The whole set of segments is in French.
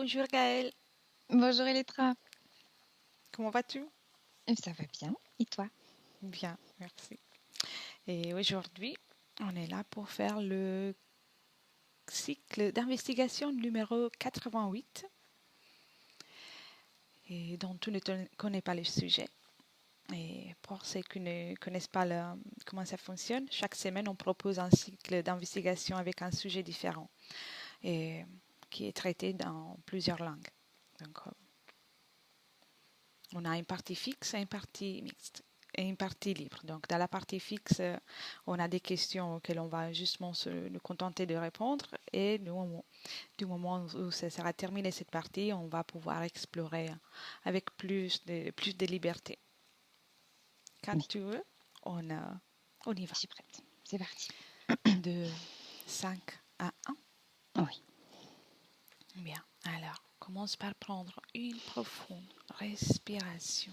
Bonjour Gaëlle, Bonjour Elettra. comment vas-tu? Ça va bien. Et toi? Bien, merci. Et aujourd'hui, on est là pour faire le cycle d'investigation numéro 88 et dont tu ne connais pas le sujet. Et pour ceux qui ne connaissent pas comment ça fonctionne, chaque semaine, on propose un cycle d'investigation avec un sujet différent et qui est traité dans plusieurs langues. Donc, on a une partie fixe et une partie mixte et une partie libre. Donc, dans la partie fixe, on a des questions auxquelles on va justement nous contenter de répondre et du moment où ça sera terminé cette partie, on va pouvoir explorer avec plus de liberté. Quand Oui, tu veux, on y je va. suis prête. C'est parti. De 5 à 1. Oui. Bien. Alors, commence par prendre une profonde respiration.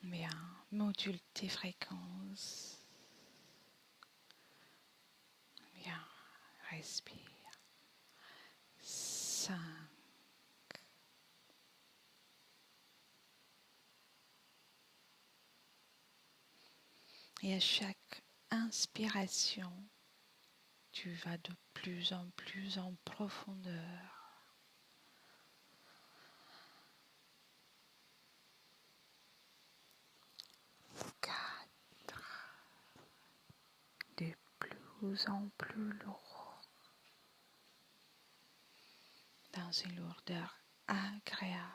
Bien. Module tes fréquences. Bien. Respire. 5. Et à chaque inspiration, tu vas de plus en plus en profondeur. 4. De plus en plus lourd. Dans une lourdeur agréable.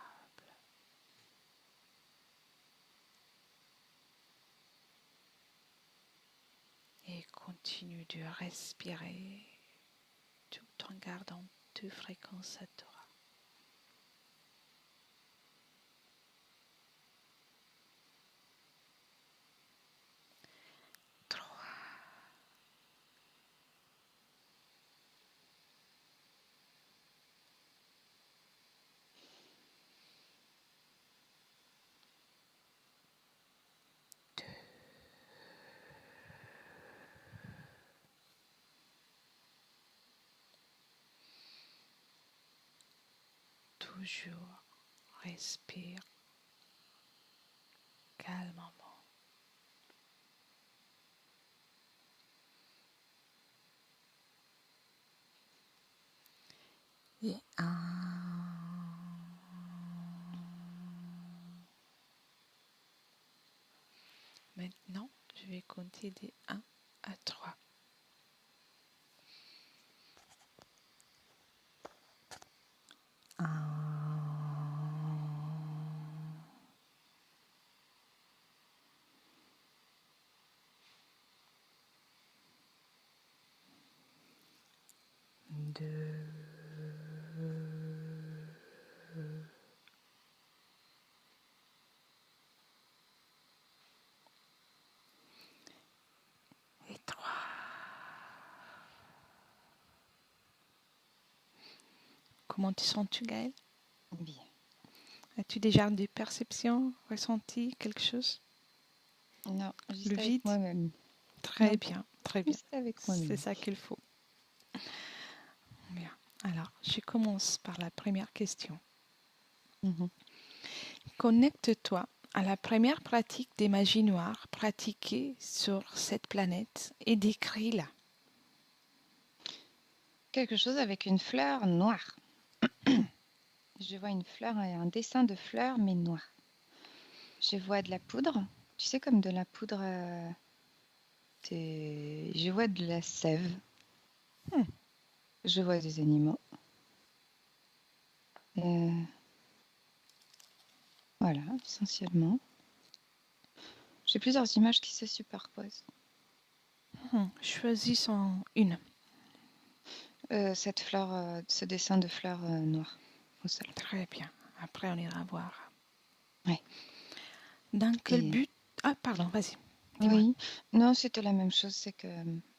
Et continue de respirer tout en gardant tes fréquences à toi. 3. Toujours respire calmement. Et 1. Maintenant, je vais compter de 1 à 3. 2. 3. Comment te sens-tu, Gaëlle? Bien. As-tu déjà des perceptions, ressenti quelque chose? Non, Le juste avec vide? moi-même. Très Non, bien, très bien. juste avec C'est moi-même. ça qu'il faut. Bien. Alors, je commence par la première question. Mhm. Connecte-toi à la première pratique des magies noires pratiquée sur cette planète et décris-la. Quelque chose avec une fleur noire. Je vois une fleur et un dessin de fleur, mais noir. Je vois de la poudre. Tu sais, comme de la poudre. Je vois de la sève. Hmm. Je vois des animaux. Euh, Voilà, essentiellement. J'ai plusieurs images qui se superposent. Choisissons une. Cette fleur, ce dessin de fleur noire au sol. Très bien. Après, on ira voir. Ouais. Dans quel Et but... Ah, pardon, vas-y. Dis-moi. oui, non, c'était la même chose. C'est que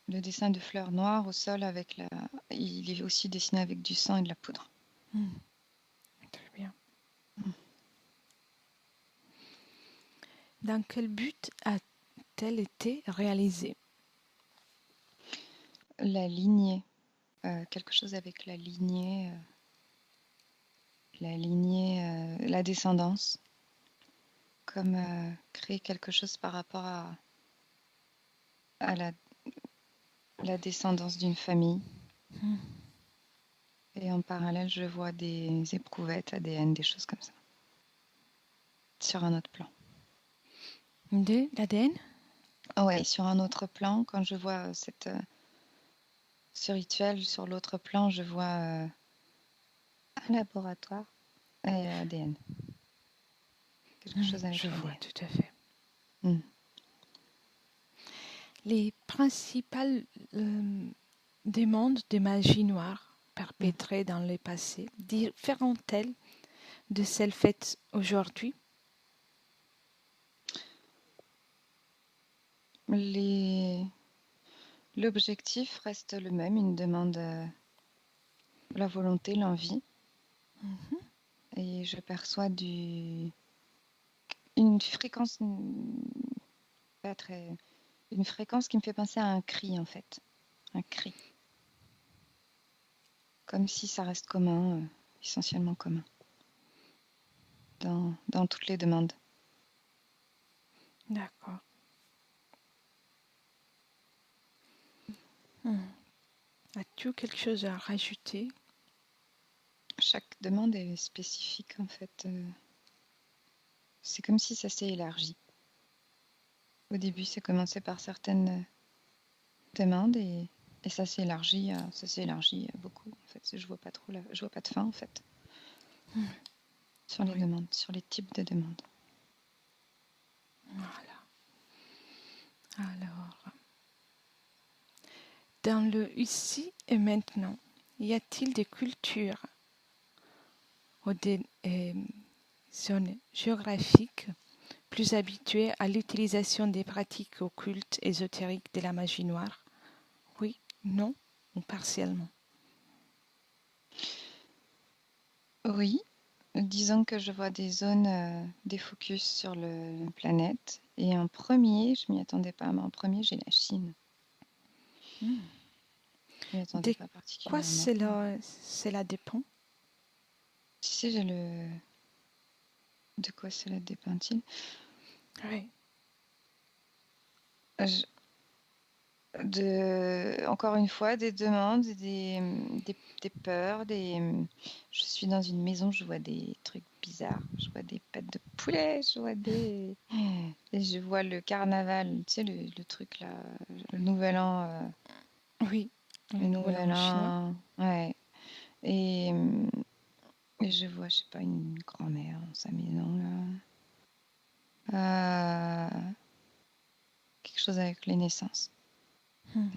le dessin de fleur noire au sol avec la, il est aussi dessiné avec du sang et de la poudre. Très bien. Mm. Dans quel but a-t-elle été réalisée? La lignée. quelque chose avec la descendance, comme créer quelque chose par rapport à la descendance d'une famille. Et en parallèle, je vois des éprouvettes ADN, des choses comme ça, sur un autre plan. De l'ADN? Ouais, sur un autre plan, quand je vois ce rituel, sur l'autre plan, je vois un laboratoire et ADN. Quelque chose avec Je vois l'ADN. tout à fait. Mm. Les principales demandes de magie noire perpétrées dans le passé différent-elles de celles faites aujourd'hui? L'objectif reste le même, une demande, la volonté, l'envie. Et je perçois une fréquence pas très, une fréquence qui me fait penser à un cri en fait, un cri, comme si ça reste commun, essentiellement commun, dans toutes les demandes. D'accord. As-tu quelque chose à rajouter? Chaque demande est spécifique en fait. C'est comme si ça s'est élargi. Au début, c'est commencé par certaines demandes et ça s'est élargi, beaucoup. En fait, je vois pas de fin en fait sur les Oui. demandes, sur les types de demandes. Voilà. Alors, dans le ici et maintenant, y a-t-il des cultures ou des zones géographiques plus habituées à l'utilisation des pratiques occultes ésotériques de la magie noire? Oui, non ou partiellement? Oui, disons que je vois des zones, des focus sur la planète. Et en premier, je m'y attendais pas, mais en premier, j'ai la Chine. Je m'y attendais De pas quoi particulièrement. cela dépend? Tu sais, de quoi cela dépend-il? Oui. Je- Encore une fois, des demandes, des peurs, je suis dans une maison, je vois des trucs bizarres. Je vois des pattes de poulet, et je vois le carnaval, tu sais, le truc là, le nouvel an. Oui, Le nouvel nouvel an chinois. an, ouais. Et, et je vois, je sais pas, une grand-mère dans sa maison là. Quelque chose avec les naissances.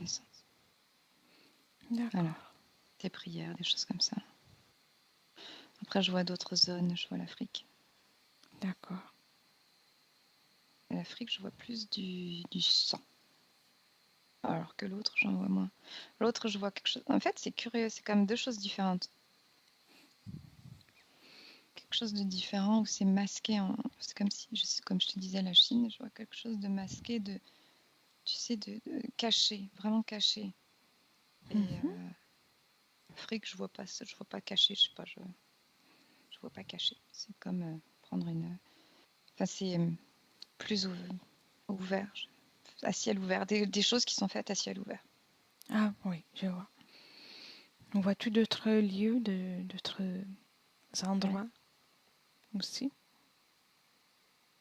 Naissances. Voilà, D'accord, des prières, des choses comme ça. Après, je vois d'autres zones, je vois l'Afrique. d'accord. L'Afrique, je vois plus du sang. Alors que l'autre, j'en vois moins. L'autre, je vois quelque chose. En fait, c'est curieux, c'est comme deux choses différentes. Quelque chose de différent où c'est masqué. C'est comme si, comme je te disais, la Chine, je vois quelque chose de masqué, tu sais, de caché, vraiment caché. Et l'Afrique, je vois pas caché, je sais pas, je vois pas caché. C'est comme prendre une. Enfin, c'est plus ouvert, à ciel ouvert, des choses qui sont faites à ciel ouvert. Ah oui, je vois. On voit tout d'autres lieux, d'autres Ouais. endroits aussi.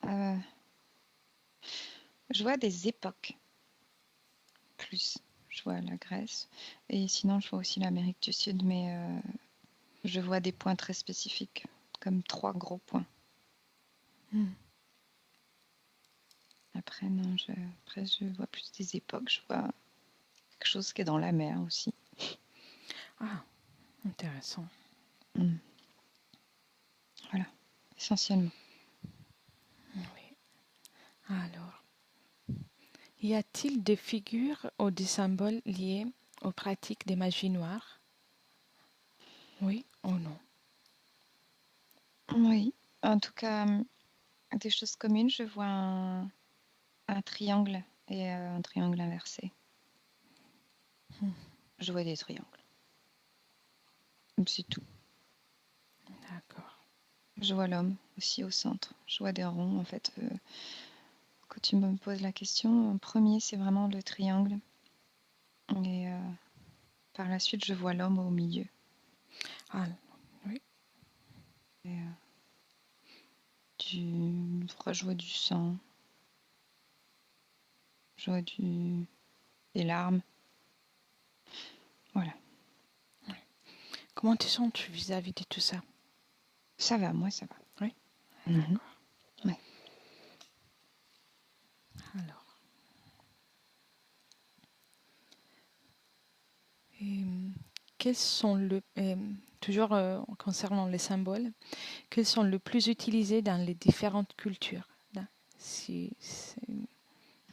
Euh, je vois des époques, plus. Je vois la Grèce. Et sinon, je vois aussi l'Amérique du Sud, mais je vois des points très spécifiques, comme 3 gros points. Après, non, après, je vois plus des époques. Je vois quelque chose qui est dans la mer aussi. Ah, intéressant. Voilà, essentiellement. Oui. Alors, y a-t-il des figures ou des symboles liés aux pratiques des magies noires? Oui ou non? Oui, en tout cas, des choses communes, je vois un triangle et un triangle inversé. Je vois des triangles. C'est tout. D'accord. Je vois l'homme aussi au centre. Je vois des ronds, en fait. Quand tu me poses la question, en premier, c'est vraiment le triangle. Et par la suite, je vois l'homme au milieu. Ah, oui. Et, je vois du sang. Je vois des larmes. Voilà. Comment te sens-tu vis-à-vis de tout ça? Ça va, moi, ça va. Oui. Mhm. D'accord. Ouais. Alors. Et, quels sont toujours concernant les symboles, quels sont le plus utilisés dans les différentes cultures? Là,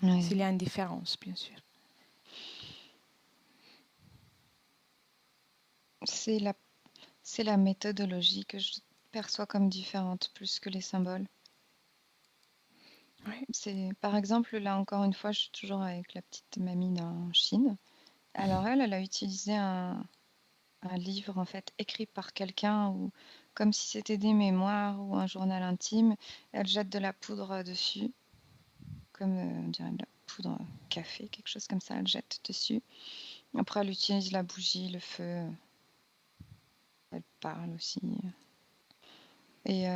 Ouais. s'il y a une différence, bien sûr. C'est la méthodologie que je perçois comme différente plus que les symboles. Oui. Par exemple, là encore une fois, je suis toujours avec la petite mamie en Chine. Alors elle a utilisé un livre en fait écrit par quelqu'un ou comme si c'était des mémoires ou un journal intime. Elle jette de la poudre dessus, comme on dirait de la poudre café, quelque chose comme ça. Elle jette dessus. Après, elle utilise la bougie, le feu. Elle parle aussi. Et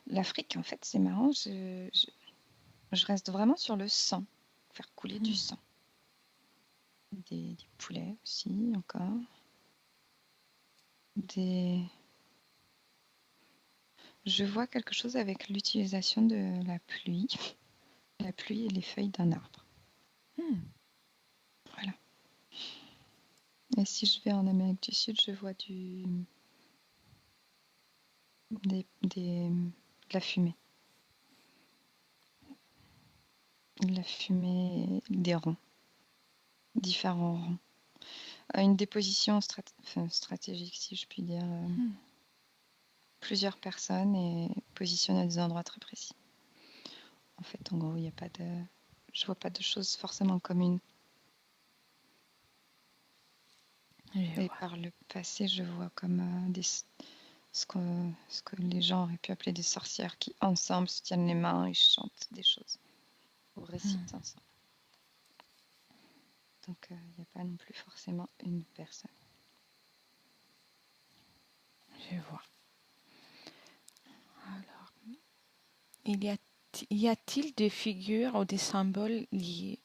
l'Afrique, en fait, c'est marrant. Je reste vraiment sur le sang, faire couler du sang. Des poulets aussi, encore. Je vois quelque chose avec l'utilisation de la pluie et les feuilles d'un arbre. Voilà. Et si je vais en Amérique du Sud, je vois de la fumée. De la fumée, des ronds, différents ronds. Une déposition stratégique, si je puis dire. Plusieurs personnes et positionnées à des endroits très précis. En fait, en gros, je vois pas de choses forcément communes. Et par le passé, je vois comme ce que les gens auraient pu appeler des sorcières qui, ensemble, se tiennent les mains et chantent des choses ou récitent ensemble. Donc, il n'y a pas non plus forcément une personne. Je vois. Alors, y a-t-il des figures ou des symboles liés,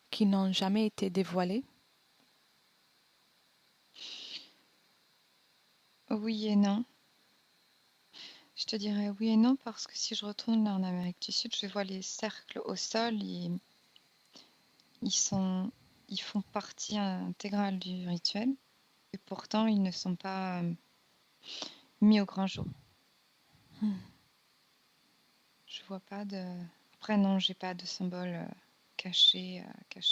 qui n'ont jamais été dévoilés? Oui et non. Je te dirais oui et non parce que si je retourne là en Amérique du Sud, je vois les cercles au sol. Ils font partie intégrale du rituel et pourtant ils ne sont pas mis au grand jour. Je vois pas de. Après non, j'ai pas de symbole caché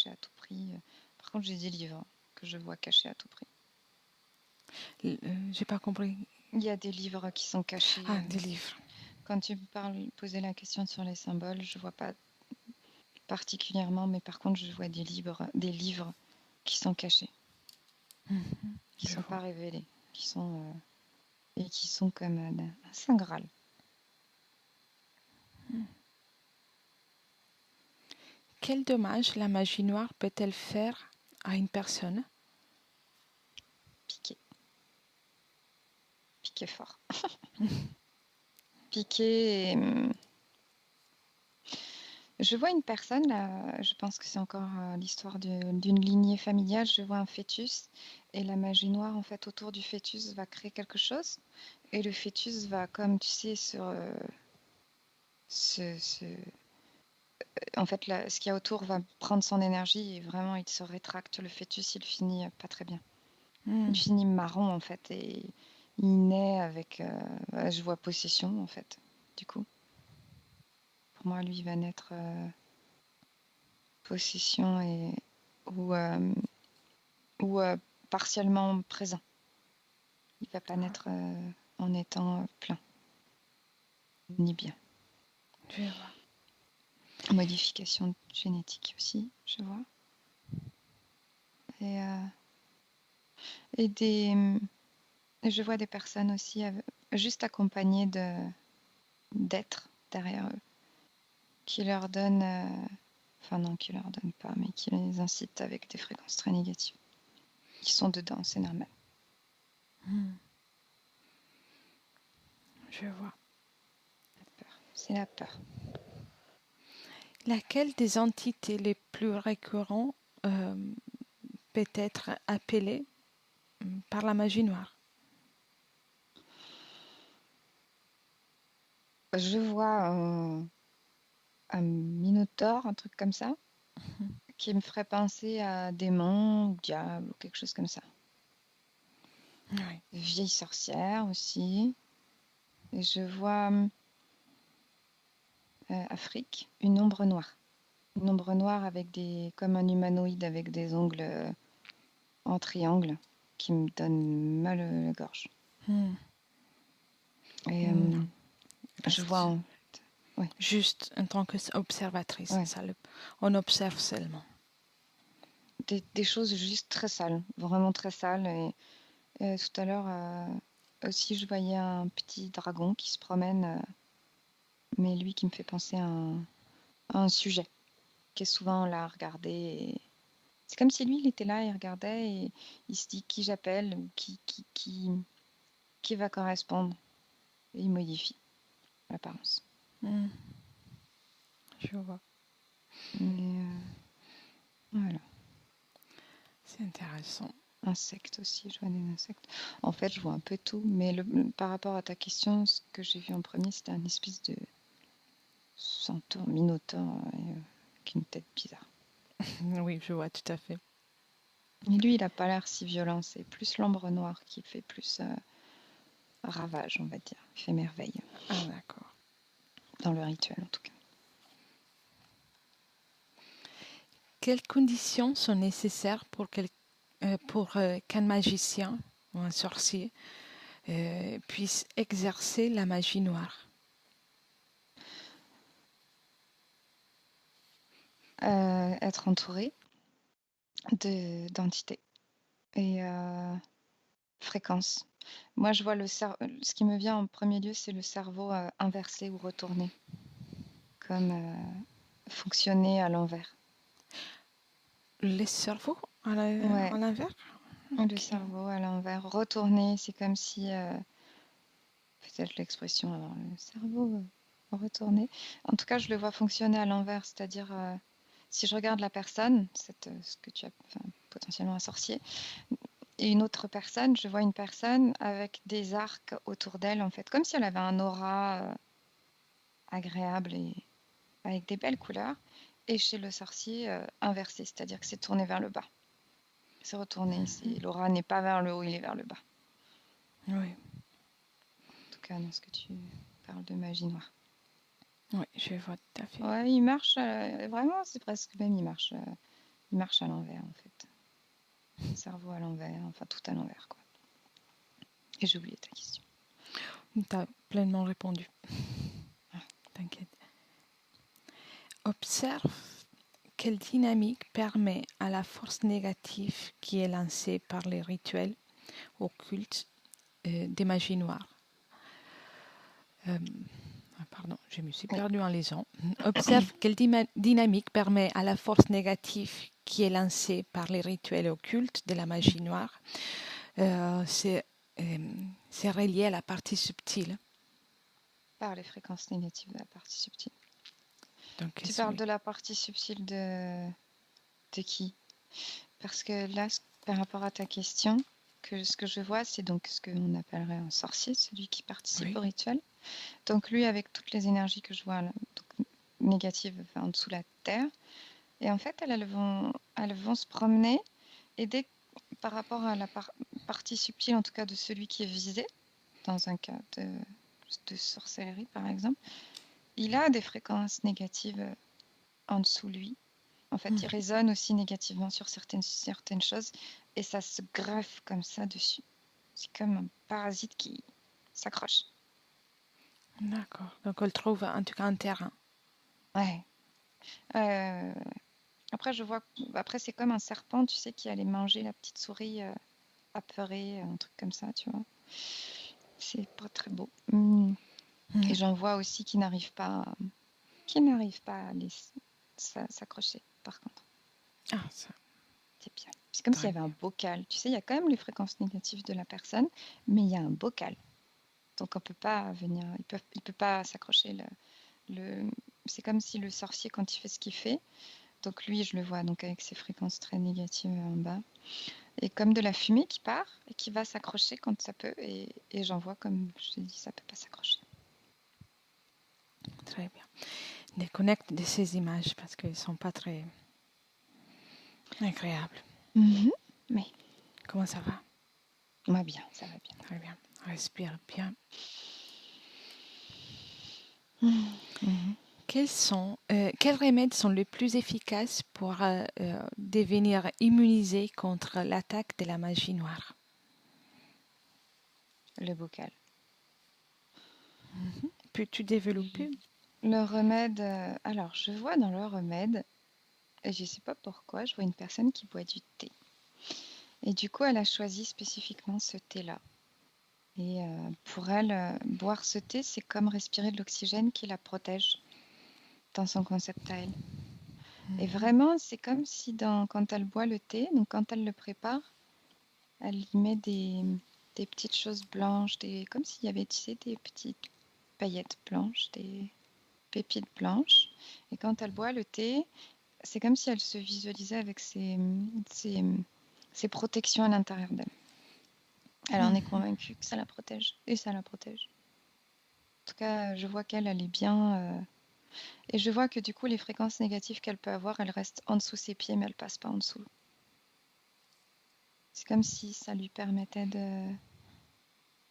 à tout prix. Par contre, j'ai des livres que je vois cachés à tout prix. J'ai pas compris. Il y a des livres qui sont cachés. Ah, des livres. Quand tu me posais la question sur les symboles, je vois pas particulièrement, mais par contre, je vois des livres qui sont cachés, qui sont pas révélés, qui sont comme un saint graal. Quel dommage la magie noire peut-elle faire à une personne? Piquer fort. Piquer et... Je vois une personne, là, je pense que c'est encore l'histoire d'une lignée familiale, je vois un fœtus et la magie noire, en fait, autour du fœtus va créer quelque chose et le fœtus va, comme tu sais, en fait, là, ce qu'il y a autour va prendre son énergie et vraiment, il se rétracte. Le fœtus, il finit pas très bien. Il finit marron, en fait, et il naît avec, je vois possession, en fait, du coup. Pour moi, lui, il va naître possession ou partiellement présent. Il va pas naître en étant plein, ni bien. Je vois. Modification génétique aussi, je vois. Et Et je vois des personnes aussi juste accompagnées d'êtres derrière eux, qui leur donnent, enfin non, qui leur donnent pas, mais qui les incitent avec des fréquences très négatives. Qui sont dedans, c'est normal. Je vois. La peur, c'est la peur. Laquelle des entités les plus récurrentes peut être appelée par la magie noire? Je vois un minotaure, un truc comme ça, qui me ferait penser à démon, ou diable, ou quelque chose comme ça. Oui. Vieille sorcière aussi. Et je vois Afrique, une ombre noire. Une ombre noire avec comme un humanoïde avec des ongles en triangle qui me donne mal à la gorge. Et je vois ouais. Juste en tant qu'observatrice, Ouais. on observe seulement. Des choses juste très sales, vraiment très sales. Et tout à l'heure aussi, je voyais un petit dragon qui se promène, mais lui qui me fait penser à un sujet qui est souvent là à regarder. C'est comme si lui, il était là, il regardait et il se dit qui j'appelle, qui va correspondre. Et il modifie l'apparence. Je vois. Mais voilà. C'est intéressant. Insectes aussi, je vois des insectes. En fait, je vois un peu tout, mais par rapport à ta question, ce que j'ai vu en premier, c'était un espèce de centaure, minotaure, avec une tête bizarre. Oui, je vois tout à fait. Et lui, il n'a pas l'air si violent, c'est plus l'ombre noire qui fait plus ravage, on va dire. Il fait merveille. Ah, d'accord. Dans le rituel, en tout cas. Quelles conditions sont nécessaires pour qu'un magicien ou un sorcier puisse exercer la magie noire? Être entouré d'entités et fréquences. Moi, je vois ce qui me vient en premier lieu, c'est le cerveau inversé ou retourné, comme fonctionner à l'envers. Les cerveaux à Ouais, l'envers? le Ok. cerveau à l'envers, retourné, c'est comme si, peut-être l'expression, alors, le cerveau retourné. En tout cas, je le vois fonctionner à l'envers, c'est-à-dire, si je regarde la personne, ce que tu as, enfin, potentiellement un sorcier, et une autre personne, je vois une personne avec des arcs autour d'elle, en fait, comme si elle avait un aura agréable et avec des belles couleurs. Et chez le sorcier, inversé, c'est-à-dire que c'est tourné vers le bas. C'est retourné, l'aura n'est pas vers le haut, il est vers le bas. Oui, En tout cas, dans ce que tu parles de magie noire. oui, je vois tout à fait. Ouais, il marche, vraiment, c'est presque même, il marche à l'envers, en fait. Le cerveau à l'envers, enfin tout à l'envers, quoi. Et j'ai oublié ta question. Tu as pleinement répondu. T'inquiète. Observe quelle dynamique permet à la force négative qui est lancée par les rituels occultes des magies noires. Pardon, je me suis perdue en lisant. Observe quelle dynamique permet à la force négative qui est lancée par les rituels occultes de la magie noire. C'est relié à la partie subtile. Par les fréquences négatives de la partie subtile. Donc, Tu parles de la partie subtile de qui? Parce que là, par rapport à ta question, ce que je vois, c'est donc ce qu'on appellerait un sorcier, celui qui participe au rituel. Donc lui, avec toutes les énergies que je vois là, donc négatives, enfin, en dessous de la terre. Et en fait, elles vont se promener. Et par rapport à la partie subtile, en tout cas de celui qui est visé, dans un cas de sorcellerie par exemple, il a des fréquences négatives en dessous de lui. En fait, il résonne aussi négativement sur certaines choses et ça se greffe comme ça dessus. C'est comme un parasite qui s'accroche. D'accord. Donc, on le trouve en tout cas un terrain. Ouais. Après, après, c'est comme un serpent, tu sais, qui allait manger la petite souris apeuré, un truc comme ça, tu vois. C'est pas très beau. Et j'en vois aussi qui n'arrivent pas à s'accrocher, par contre. Ah, ça, C'est bien. C'est comme s'il y très avait un bien. bocal. Tu sais, il y a quand même les fréquences négatives de la personne, mais il y a un bocal. Donc on peut pas venir, il peut pas s'accrocher. C'est comme si le sorcier, quand il fait ce qu'il fait, donc lui, je le vois donc avec ses fréquences très négatives en bas, et comme de la fumée qui part et qui va s'accrocher quand ça peut, et j'en vois, comme je te dis, ça peut pas s'accrocher. Très bien. Déconnecte de ces images parce qu'elles ne sont pas très agréables. Mais Comment ça va? moi bien, ça va bien. Très bien. Respire bien. Quels remèdes sont les plus efficaces pour devenir immunisé contre l'attaque de la magie noire? Le bocal. Peux-tu développer? Le remède, alors je vois dans le remède, et je sais pas pourquoi, je vois une personne qui boit du thé. Et du coup, elle a choisi spécifiquement ce thé-là. Et pour elle, boire ce thé, c'est comme respirer de l'oxygène qui la protège dans son concept à elle. Et vraiment, c'est comme si quand elle boit le thé, donc quand elle le prépare, elle y met des petites choses blanches, comme s'il y avait, tu sais, des petites paillettes blanches, des pépites blanches. Et quand elle boit le thé, c'est comme si elle se visualisait avec ses protections à l'intérieur d'elle. Elle en est convaincue que ça la protège. Et ça la protège. En tout cas, je vois qu'elle est bien. Et je vois que du coup, les fréquences négatives qu'elle peut avoir, elles restent en dessous ses pieds, mais elles passent pas en dessous. C'est comme si ça lui permettait de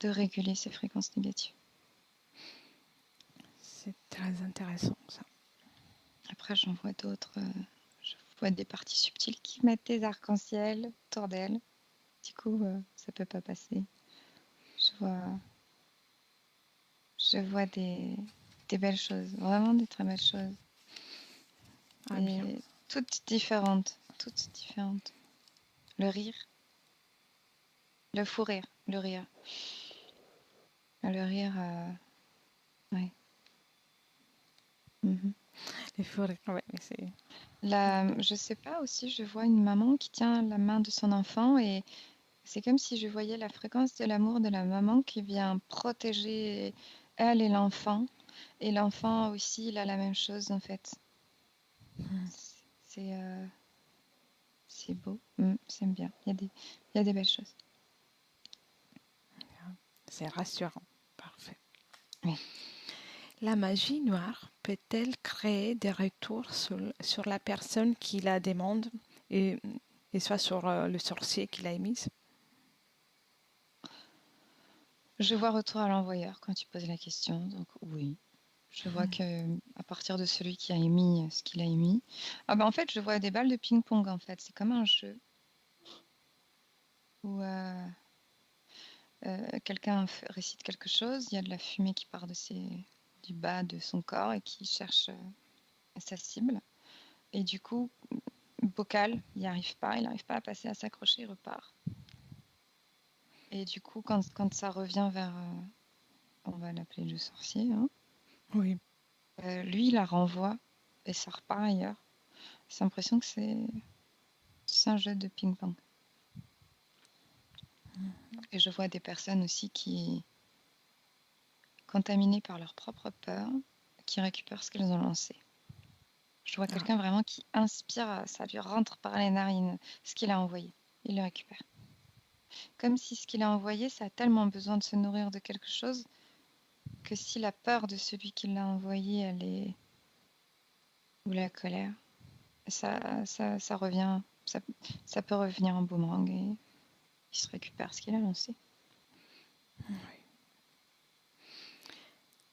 réguler ses fréquences négatives. C'est très intéressant ça. Après, j'en vois d'autres. Je vois des parties subtiles qui mettent des arcs-en-ciel autour d'elle. Du coup, ça peut pas passer. Je vois des belles choses, vraiment des très belles choses. Ah bien. Et toutes différentes, toutes différentes. Le rire, le fou rire, le rire. Le rire, ouais. Mhm. Il faudrait. Ouais, mais c'est. Je sais pas aussi, je vois une maman qui tient la main de son enfant et c'est comme si je voyais la fréquence de l'amour de la maman qui vient protéger elle et l'enfant. Et l'enfant aussi, il a la même chose en fait. C'est c'est beau, j'aime bien. Il y a des belles choses. C'est rassurant. Parfait. Oui. La magie noire peut-elle créer des retours sur la personne qui la demande et, et soit sur le sorcier qui l'a émise? Je vois retour à l'envoyeur quand tu poses la question, donc oui. Je vois que à partir de celui qui a émis ce qu'il a émis. Ah ben en fait, je vois des balles de ping-pong en fait. C'est comme un jeu où quelqu'un récite quelque chose, il y a de la fumée qui part du bas de son corps et qui cherche sa cible. Et du coup, bocal, il n'arrive pas à passer, à s'accrocher, il repart. Et du coup, quand ça revient vers, on va l'appeler le sorcier, hein, Oui. lui, il la renvoie et ça repart ailleurs. J'ai l'impression que c'est un jeu de ping-pong. Et je vois des personnes aussi qui, contaminées par leur propre peur, qui récupèrent ce qu'elles ont lancé. Je vois Ah, quelqu'un vraiment qui inspire, ça lui rentre par les narines, ce qu'il a envoyé. Il le récupère. Comme si ce qu'il a envoyé, ça a tellement besoin de se nourrir de quelque chose que si la peur de celui qui l'a envoyé, ou la colère, ça revient, ça peut revenir en boomerang et il se récupère ce qu'il a lancé.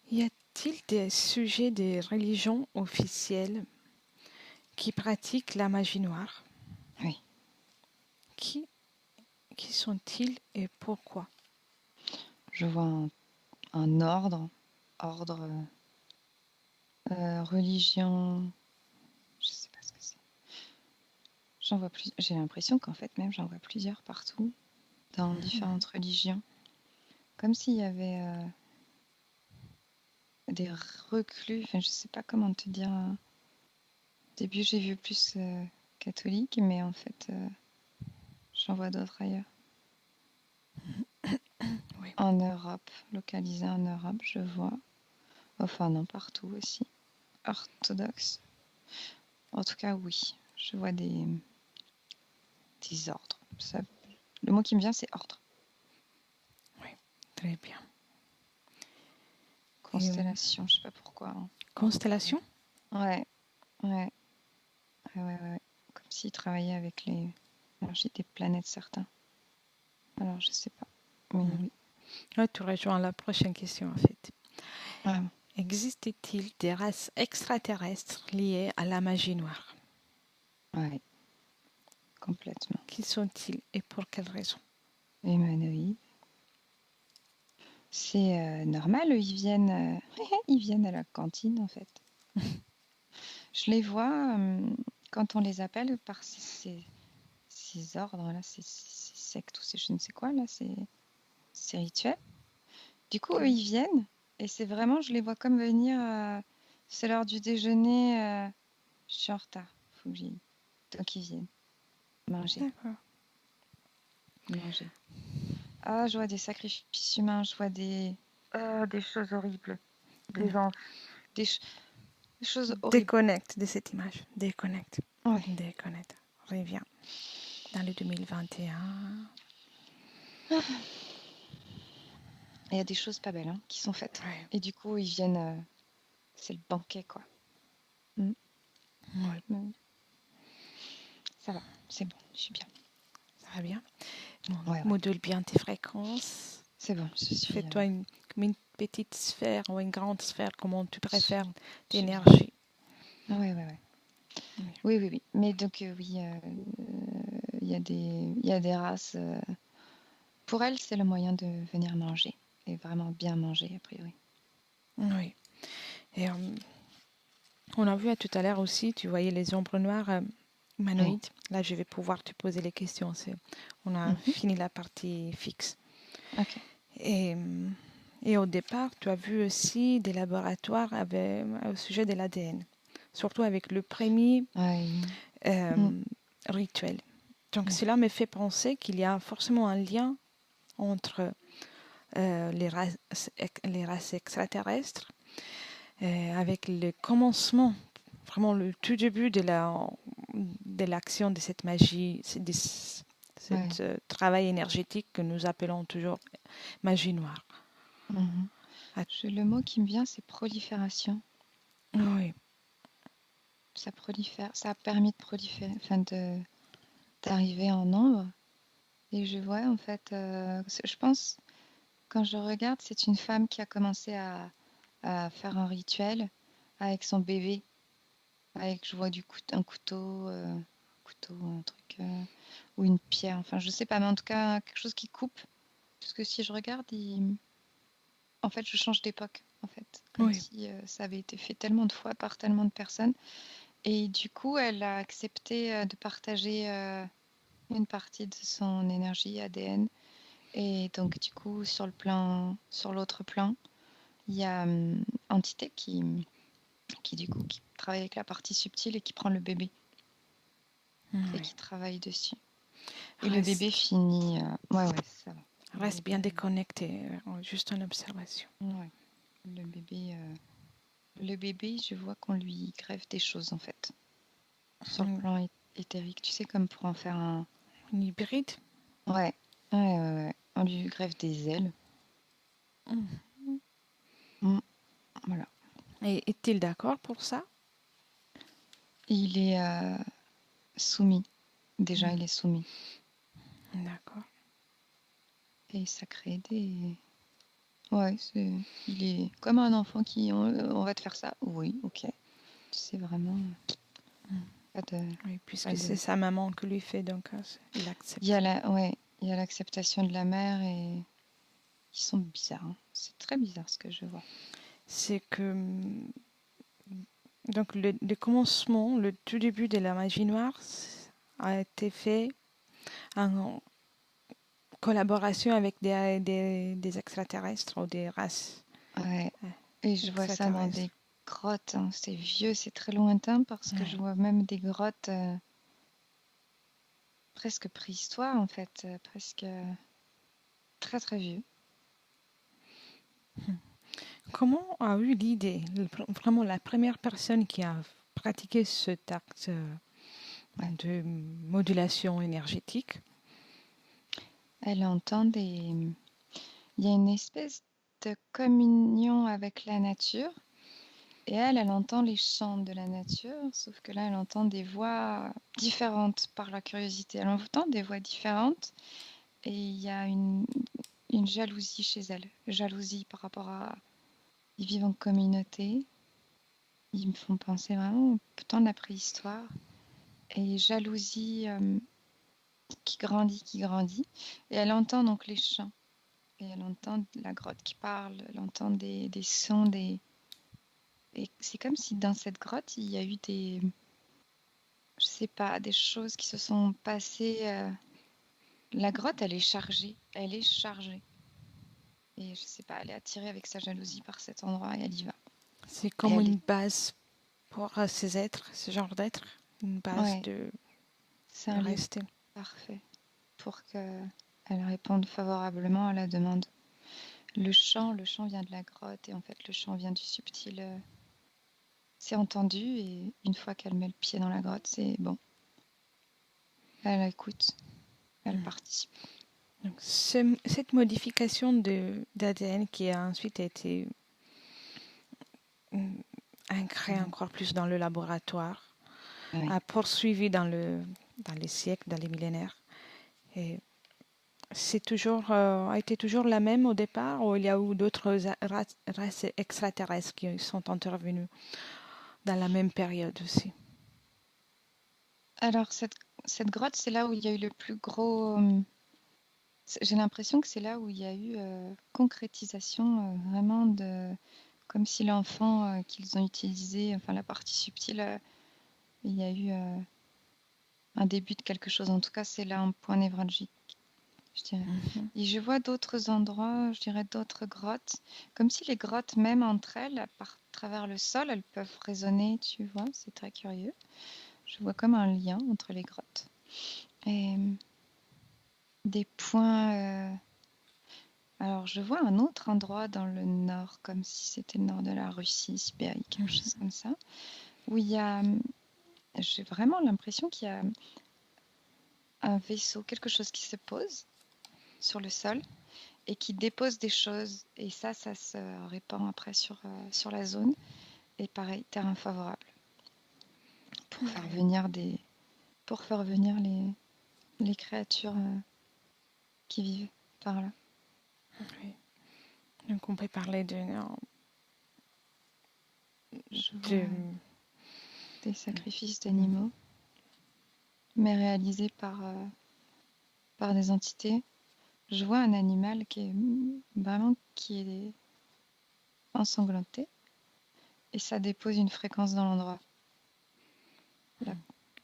y a-t-il des sujets des religions officielles qui pratiquent la magie noire? Oui, Qui, qui sont-ils et pourquoi? je vois un ordre, religion, je sais pas ce que c'est. J'en vois plus. J'ai l'impression qu'en fait même j'en vois plusieurs partout. dans différentes religions. Comme s'il y avait des reclus, enfin, je sais pas comment te dire. Au début, j'ai vu plus catholique, mais en fait, j'en vois d'autres ailleurs. Oui. En Europe, localisé en Europe, je vois. Enfin, non, partout aussi. Orthodoxe. En tout cas, oui. Je vois des ordres. Ça, le mot qui me vient, c'est ordre. Oui, très bien. Et, Constellation, je sais pas pourquoi. Hein. constellation? Ouais, ouais, ouais. Comme s'ils travaillaient avec les énergies des planètes, certains. Alors, je sais pas. Mais oui. Ouais, tu rejoins la prochaine question en fait. Ouais. Existe-t-il des races extraterrestres liées à la magie noire? Ouais, complètement. Qui sont-ils et pour quelles raisons? Humanoïdes. C'est normal, eux, ils viennent à la cantine, en fait. Je les vois quand on les appelle par ces ordres-là, ces sectes ou ces je ne sais quoi, là, ces rituels. Du coup, eux, ils viennent et c'est vraiment, je les vois comme venir, c'est l'heure du déjeuner, je suis en retard, faut que j'y aille. Donc, ils viennent manger, D'accord. manger. Ah, je vois des sacrifices humains, je vois des choses horribles, des anges, des choses horribles. Déconnecte de cette image. Déconnecte. Ouais. Déconnecte. Reviens dans le 2021. Il y a des choses pas belles hein, qui sont faites. Ouais. Et du coup, ils viennent, c'est le banquet, quoi. Mm. Ouais, Mm. Ça va, c'est bon, je suis bien. ça va bien. Bon, Ouais. module bien tes fréquences. C'est bon, je suis. Fais-toi comme une petite sphère ou une grande sphère, comment tu préfères, Je suis bien. d'énergie. Ouais. Oui. Mais donc, oui, il y a des races. Pour elles, c'est le moyen de venir manger. Et vraiment bien manger, a priori. Oui. Et on a vu tout à l'heure aussi, tu voyais les ombres noires Oui. humanoïdes. Là, je vais pouvoir te poser les questions. On a fini la partie fixe. Ok. Et au départ, tu as vu aussi des laboratoires au sujet de l'ADN, surtout avec le premier rituel. Donc cela me fait penser qu'il y a forcément un lien entre les races extraterrestres avec le commencement, vraiment le tout début de l'action de cette magie, de ce travail énergétique que nous appelons toujours magie noire. Le mot qui me vient, c'est prolifération. Oui. Ça prolifère, ça a permis de proliférer, enfin d'arriver en nombre. Et je vois en fait, je pense, quand je regarde, c'est une femme qui a commencé à faire un rituel avec son bébé. Je vois un couteau, un truc, ou une pierre, enfin je sais pas, mais en tout cas quelque chose qui coupe. Parce que si je regarde, en fait je change d'époque, en fait. Comme si ça avait été fait tellement de fois par tellement de personnes. Et du coup, elle a accepté de partager une partie de son énergie ADN. Et donc, du coup, sur l'autre plan, il y a Entité du coup, qui travaille avec la partie subtile et qui prend le bébé et qui travaille dessus. Et le bébé finit. Ouais, ça va. Reste bien déconnecté, juste en observation. Ouais. Le bébé, je vois qu'on lui greffe des choses en fait. Sur le plan éthérique, tu sais, comme pour en faire un hybride. Ouais. On lui greffe des ailes. Voilà. Et est-il d'accord pour ça? Il est soumis. Déjà, il est soumis. D'accord. Et ça crée des... Ouais, il est comme un enfant qui... On va te faire ça. Oui, ok. C'est vraiment... Oui, puisque c'est sa maman qui lui fait, donc il accepte. Il y a l'acceptation de la mère et ils sont bizarres. Hein. C'est très bizarre ce que je vois. C'est que donc le commencement, le tout début de la magie noire a été fait collaboration avec des extraterrestres ou des races Ouais. Et je vois ça dans extraterrestres. des grottes, hein. C'est vieux, c'est très lointain parce que je vois même des grottes presque préhistoire en fait, presque très très vieux. Comment a eu l'idée, vraiment la première personne qui a pratiqué cet acte de modulation énergétique? Elle entend des... Il y a une espèce de communion avec la nature. Et elle entend les chants de la nature, sauf que là, elle entend des voix différentes par la curiosité. Elle entend des voix différentes et il y a une jalousie chez elle. Jalousie par rapport à... Ils vivent en communauté. Ils me font penser vraiment au temps de la préhistoire. Et jalousie qui grandit, qui grandit. Et elle entend donc les chants. Et elle entend la grotte qui parle. Elle entend des sons, des... Et c'est comme si dans cette grotte, il y a eu des... Je sais pas, des choses qui se sont passées. La grotte, elle est chargée. Elle est chargée. Et je sais pas, elle est attirée avec sa jalousie par cet endroit et elle y va. C'est Et comme elle une est... base pour ces êtres, ce genre d'êtres, une base Ouais, de c'est un lieu rester. parfait pour qu'elle réponde favorablement à la demande. Le chant vient de la grotte et en fait le chant vient du subtil. C'est entendu et une fois qu'elle met le pied dans la grotte, c'est bon. Elle écoute, elle participe. Donc, cette modification d'ADN qui a ensuite été ancrée encore plus dans le laboratoire, Ouais. a poursuivi dans les siècles, dans les millénaires. Et c'est toujours, a été toujours la même au départ, ou il y a eu d'autres races extraterrestres qui sont intervenues dans la même période aussi? Alors cette grotte, c'est là où il y a eu le plus gros. J'ai l'impression que c'est là où il y a eu concrétisation vraiment de, comme si l'enfant qu'ils ont utilisé, enfin la partie subtile, il y a eu un début de quelque chose. En tout cas, c'est là un point névralgique, je dirais. Et je vois d'autres endroits, je dirais d'autres grottes, comme si les grottes, même entre elles, par travers le sol, elles peuvent résonner, tu vois, c'est très curieux. Je vois comme un lien entre les grottes. Et des points. Alors, je vois un autre endroit dans le nord, comme si c'était le nord de la Russie, Sibérie, quelque chose comme ça, où il y a. J'ai vraiment l'impression qu'il y a un vaisseau, quelque chose qui se pose sur le sol et qui dépose des choses. Et ça se répand après sur la zone. Et pareil, terrain favorable pour faire venir les créatures qui vivent par là. Oui. Donc on peut parler Je vois de des sacrifices d'animaux, mais réalisés par des entités. Je vois un animal qui est vraiment qui est ensanglanté et ça dépose une fréquence dans l'endroit.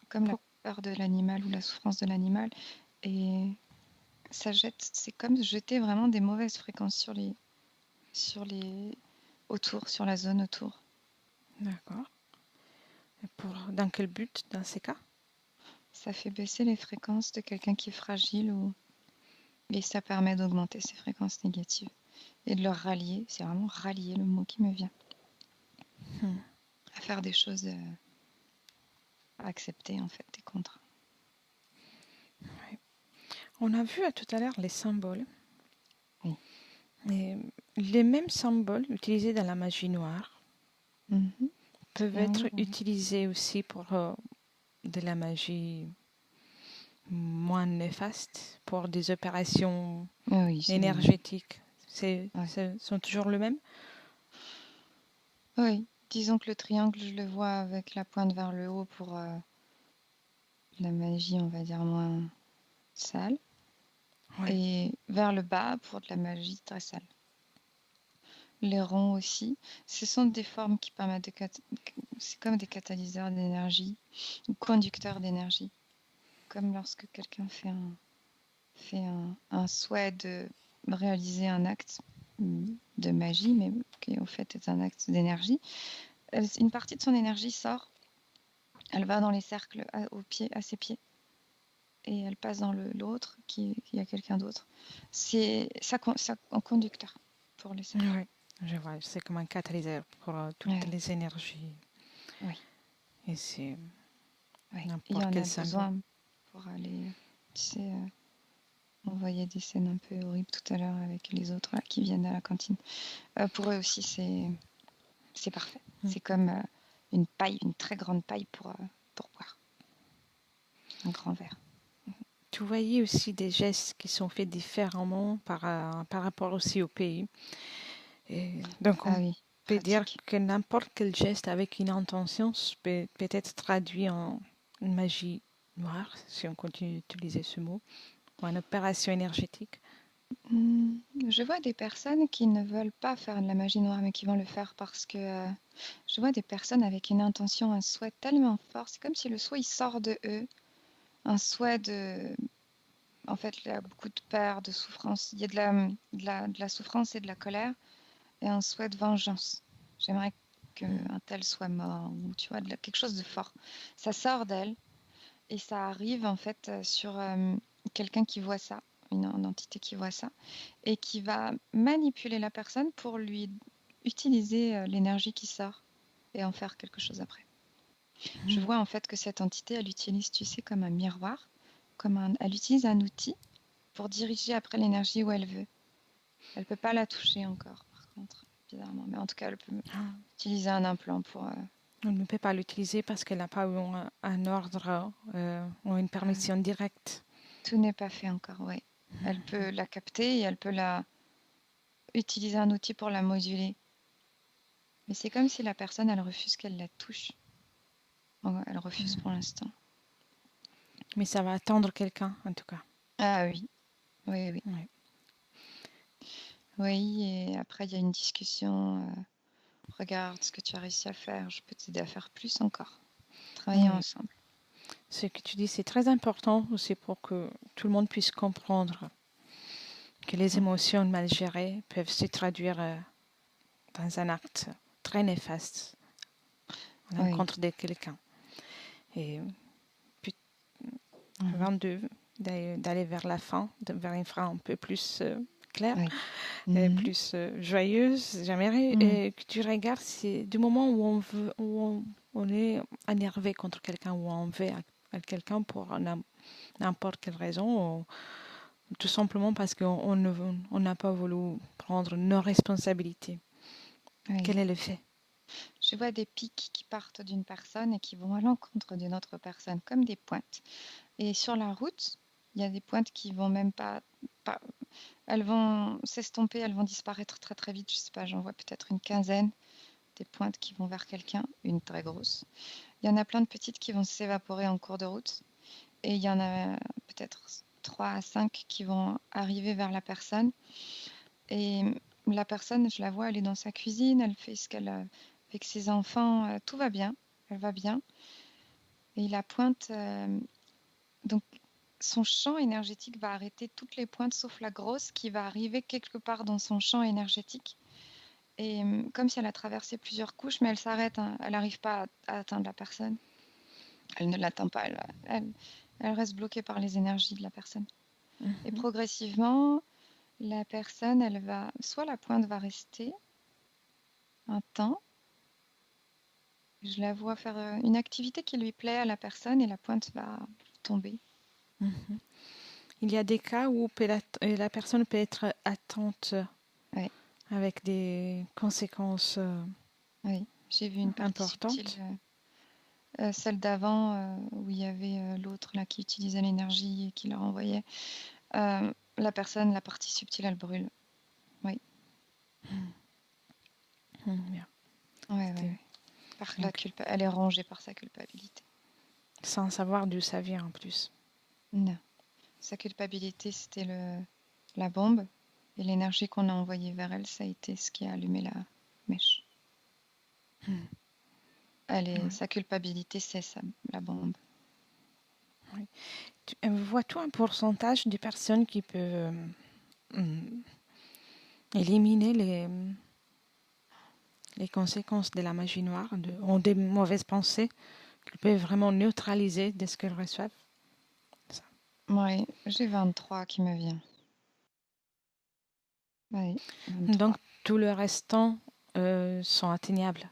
Comme la peur de l'animal ou la souffrance de l'animal. Et ça jette, c'est comme jeter vraiment des mauvaises fréquences autour, sur la zone autour. D'accord. Dans quel but, dans ces cas? Ça fait baisser les fréquences de quelqu'un qui est fragile et ça permet d'augmenter ses fréquences négatives et de le rallier. C'est vraiment rallier le mot qui me vient. À faire des choses à accepter en fait, des contrats. Ouais. On a vu tout à l'heure les symboles. Oui. Et les mêmes symboles utilisés dans la magie noire peuvent être utilisés aussi pour de la magie moins néfaste, pour des opérations énergétiques. Ce sont toujours le même? Oui, disons que le triangle, je le vois avec la pointe vers le haut pour la magie, on va dire, moins sale. Ouais. Et vers le bas pour de la magie très sale. Les ronds aussi. Ce sont des formes qui permettent c'est comme des catalyseurs d'énergie ou conducteurs d'énergie. Comme lorsque quelqu'un fait fait un souhait de réaliser un acte de magie, mais qui en fait est un acte d'énergie. Une partie de son énergie sort, elle va dans les cercles à ses pieds, et elle passe dans l'autre, qui a quelqu'un d'autre. C'est ça en conducteur pour les cercles. Oui, je vois. C'est comme un catalyseur pour toutes Ouais, les énergies. oui, Et c'est oui. Il y n'importe en quel a symbole. besoin pour aller, tu sais, on voyait des scènes un peu horribles tout à l'heure avec les autres là, qui viennent à la cantine. Pour eux aussi, c'est parfait. Mm. C'est comme une paille, une très grande paille pour boire. Un grand verre. Tu voyais aussi des gestes qui sont faits différemment par rapport aussi au pays. Et donc, Ah on oui, peut dire pratique. que n'importe quel geste avec une intention peut être traduit en une magie noire, si on continue d'utiliser ce mot, ou une opération énergétique. Je vois des personnes qui ne veulent pas faire de la magie noire, mais qui vont le faire parce que je vois des personnes avec une intention, un souhait tellement fort. C'est comme si le souhait il sort de eux. Un souhait de. En fait, il y a beaucoup de peur, de souffrance. Il y a de la souffrance et de la colère, et un souhait de vengeance. J'aimerais qu'un tel soit mort, ou tu vois, quelque chose de fort. Ça sort d'elle, et ça arrive en fait sur quelqu'un qui voit ça, une entité qui voit ça, et qui va manipuler la personne pour lui utiliser l'énergie qui sort et en faire quelque chose après. Je vois en fait que cette entité, elle utilise, tu sais, comme un miroir, elle utilise un outil pour diriger après l'énergie où elle veut. Elle peut pas la toucher encore, par contre, bizarrement, mais en tout cas, elle peut utiliser un implant pour. On ne peut pas l'utiliser parce qu'elle n'a pas eu un ordre ou une permission directe. Tout n'est pas fait encore, oui. Elle peut la capter et elle peut utiliser un outil pour la moduler. Mais c'est comme si la personne, elle refuse qu'elle la touche. Elle refuse pour l'instant. Mais ça va attendre quelqu'un, en tout cas. Ah oui, oui, oui. Ouais. Oui, et après, il y a une discussion. Regarde ce que tu as réussi à faire, je peux t'aider à faire plus encore. Travailler Oui. ensemble. Ce que tu dis, c'est très important aussi pour que tout le monde puisse comprendre que les émotions mal gérées peuvent se traduire dans un acte très néfaste à Oui. l'encontre de quelqu'un. Et puis, Mhm. avant d'aller vers la fin, vers une fin un peu plus claire Oui. et Mhm. plus joyeuse, j'aimerais Mhm. que tu regardes si, du moment où on est énervé contre quelqu'un ou on veut à quelqu'un pour n'importe quelle raison, ou tout simplement parce qu'on n'a pas voulu prendre nos responsabilités. Oui. Quel est le fait? Je vois des pics qui partent d'une personne et qui vont à l'encontre d'une autre personne, comme des pointes. Et sur la route, il y a des pointes qui vont même pas elles vont s'estomper, elles vont disparaître très très vite. Je sais pas, j'en vois peut-être une quinzaine, des pointes qui vont vers quelqu'un, une très grosse. Il y en a plein de petites qui vont s'évaporer en cours de route. Et il y en a peut-être 3 à 5 qui vont arriver vers la personne. Et la personne, je la vois, elle est dans sa cuisine, elle fait ce qu'elle a avec ses enfants, tout va bien, elle va bien. Et la pointe, donc son champ énergétique va arrêter toutes les pointes sauf la grosse qui va arriver quelque part dans son champ énergétique. Et comme si elle a traversé plusieurs couches, mais elle s'arrête, hein, elle n'arrive pas à atteindre la personne. Elle ne l'atteint pas, elle reste bloquée par les énergies de la personne. Et progressivement, la personne, soit la pointe va rester un temps, je la vois faire une activité qui lui plaît à la personne et la pointe va tomber. Il y a des cas où la personne peut être atteinte Ouais, avec des conséquences oui, j'ai vu une partie subtile, importantes. celle d'avant où il y avait l'autre là qui utilisait l'énergie et qui la renvoyait. La personne, la partie subtile, elle brûle. Oui, Bien. ouais, ouais, ouais. Donc, Elle est rongée par sa culpabilité. sans savoir d'où ça vient en plus. Non, sa culpabilité, c'était la bombe. Et l'énergie qu'on a envoyée vers elle, ça a été ce qui a allumé la mèche. Ouais. Sa culpabilité, c'est ça, la bombe. Oui. Vois-tu un pourcentage de personnes qui peuvent éliminer les conséquences de la magie noire, ont des mauvaises pensées, qu'ils peuvent vraiment neutraliser dès ce qu'elles reçoivent? Ça. Oui, j'ai 23 qui me vient. Oui, Donc 23. tout le restant sont atteignables.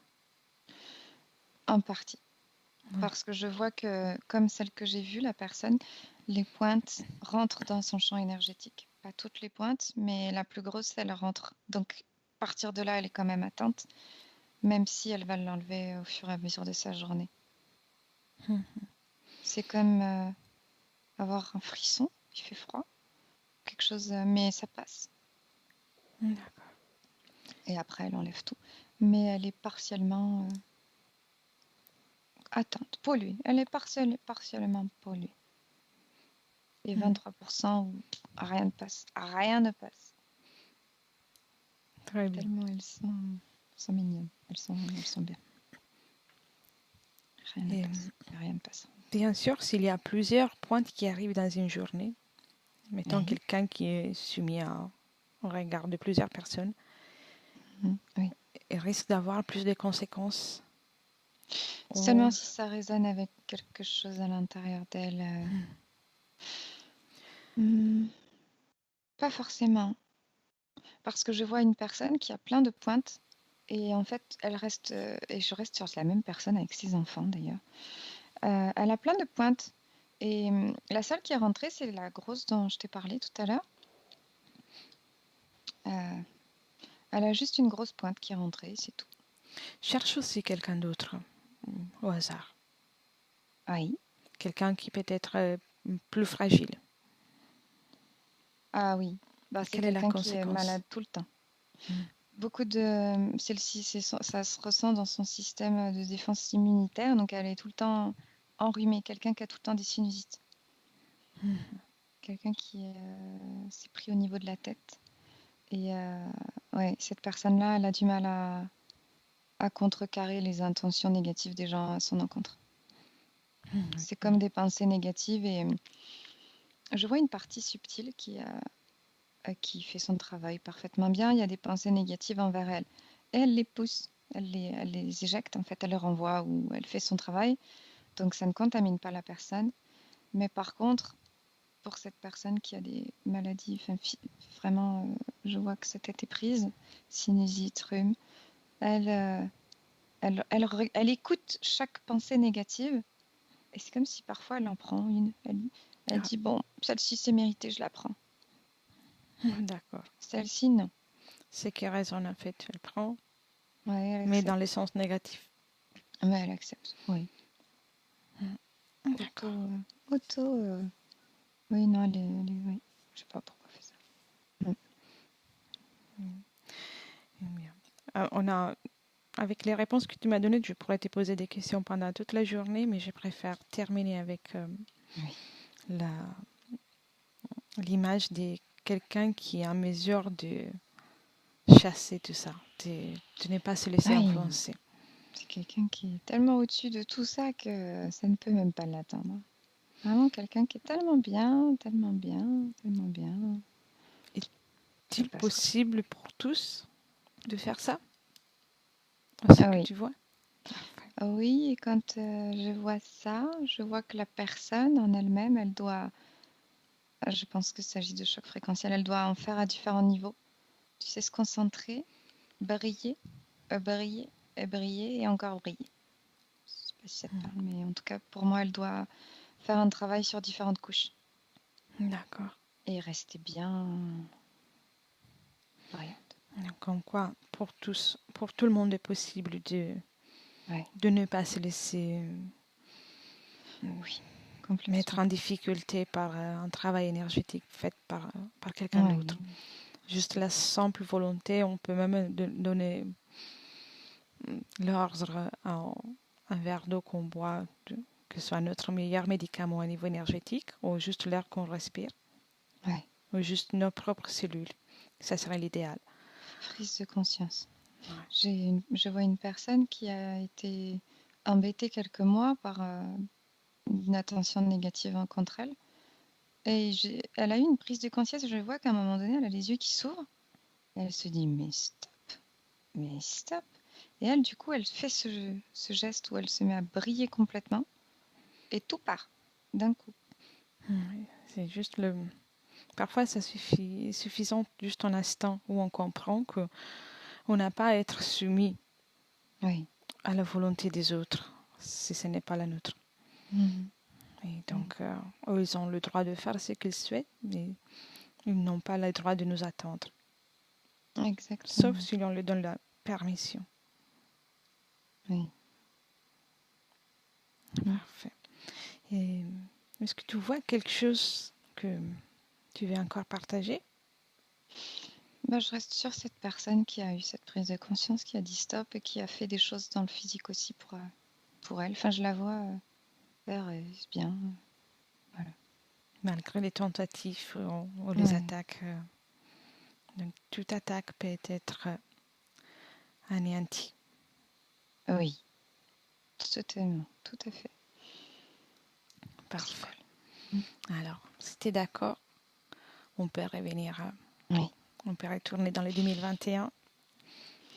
En partie. Oui. Parce que je vois que, comme celle que j'ai vue, la personne, les pointes rentrent dans son champ énergétique. Pas toutes les pointes, mais la plus grosse, elle rentre. Donc, à partir de là, elle est quand même atteinte, même si elle va l'enlever au fur et à mesure de sa journée. C'est comme avoir un frisson, il fait froid, quelque chose, mais ça passe. D'accord. Et après, elle enlève tout. Mais elle est partiellement atteinte, polluée. Elle est partiellement polluée. Et 23% où rien ne passe. Rien ne passe. Très bien. Tellement elles sont mignonnes. Elles sont bien. Rien ne Et, passe. Rien ne passe. bien sûr, s'il y a plusieurs pointes qui arrivent dans une journée, mettons Oui. quelqu'un qui est soumis au regard de plusieurs personnes, Oui. il risque d'avoir plus de conséquences. Seulement si ça résonne avec quelque chose à l'intérieur d'elle. Pas forcément. Parce que je vois une personne qui a plein de pointes. Et en fait, elle reste, et je reste sur la même personne avec ses enfants d'ailleurs. Elle a plein de pointes. Et la seule qui est rentrée, c'est la grosse dont je t'ai parlé tout à l'heure. Elle a juste une grosse pointe qui est rentrée, c'est tout. Cherche aussi quelqu'un d'autre au hasard. Oui. Quelqu'un qui peut être plus fragile. Ah oui. Bah, c'est Quelle est la quelqu'un qui est conséquence? malade tout le temps. Beaucoup de celle-ci, ça se ressent dans son système de défense immunitaire, donc elle est tout le temps enrhumée. Quelqu'un qui a tout le temps des sinusites. Quelqu'un qui s'est pris au niveau de la tête. Et ouais, cette personne-là, elle a du mal à contrecarrer les intentions négatives des gens à son encontre. C'est comme des pensées négatives et je vois une partie subtile qui fait son travail parfaitement bien. Il y a des pensées négatives envers elle. Et elle les pousse, elle les éjecte, en fait, elle les renvoie ou elle fait son travail. Donc ça ne contamine pas la personne. Mais par contre, pour cette personne qui a des maladies, vraiment, je vois que cette tête est prise, sinusite, rhume, elle écoute chaque pensée négative. Et c'est comme si parfois elle en prend une. Elle dit, bon, celle-ci c'est mérité, je la prends. D'accord. Celle-ci, non. C'est qui résonne en fait, elle prend, Ouais, elle mais dans accepte. le sens négatif. Mais elle accepte, oui. D'accord. Oui, non, oui. Je sais pas pourquoi elle fait ça. On a, avec les réponses que tu m'as données, je pourrais te poser des questions pendant toute la journée, mais je préfère terminer avec l'image de quelqu'un qui est en mesure de chasser tout ça, de ne pas se laisser Oui, influencer. c'est quelqu'un qui est tellement au-dessus de tout ça que ça ne peut même pas l'atteindre. Vraiment quelqu'un qui est tellement bien, tellement bien, tellement bien. Ça Est-il passe, quoi. possible pour tous de faire ça? À ce Ah que oui. tu vois? Ah oui, et quand je vois ça, je vois que la personne en elle-même, elle doit, je pense qu'il s'agit de choc fréquentiel, elle doit en faire à différents niveaux. Tu sais, se concentrer, briller, briller, et briller, et encore briller. Je sais pas si ça te parle, mais en tout cas, pour moi, elle doit faire un travail sur différentes couches. D'accord. Et rester bien brillante. Comme quoi, pour tous, pour tout le monde est possible Ouais, de ne pas se laisser oui, complètement. mettre en difficulté par un travail énergétique fait par quelqu'un d'autre. Oui, Juste la simple volonté, on peut même donner l'ordre à un verre d'eau qu'on boit, que ce soit notre meilleur médicament au niveau énergétique, ou juste l'air qu'on respire, ouais. ou juste nos propres cellules. Ça serait l'idéal. Prise de conscience. Ouais. Je vois une personne qui a été embêtée quelques mois par une attention négative contre elle. Et elle a eu une prise de conscience. Je vois qu'à un moment donné, elle a les yeux qui s'ouvrent. Et elle se dit, mais stop, mais stop. Et elle, du coup, elle fait ce geste où elle se met à briller complètement. Et tout part d'un coup. Oui, c'est juste le... Parfois, ça suffit, suffisant juste un instant où on comprend que on n'a pas à être soumis Oui. à la volonté des autres si ce n'est pas la nôtre. Mhm. Et donc, eux, ils ont le droit de faire ce qu'ils souhaitent, mais ils n'ont pas le droit de nous attendre. Exactement. Sauf si on leur donne la permission. Oui. Parfait. Et est-ce que tu vois quelque chose que tu veux encore partager? Bah, je reste sur cette personne qui a eu cette prise de conscience, qui a dit stop et qui a fait des choses dans le physique aussi pour elle. Enfin, je la vois faire bien. Voilà. Malgré les tentatives ou les Ouais. attaques. Donc, toute attaque peut être anéantie. Oui. Totalement. Tout à fait. Parfait. Alors, si tu es d'accord, on peut revenir, Oui. on peut retourner dans le 2021.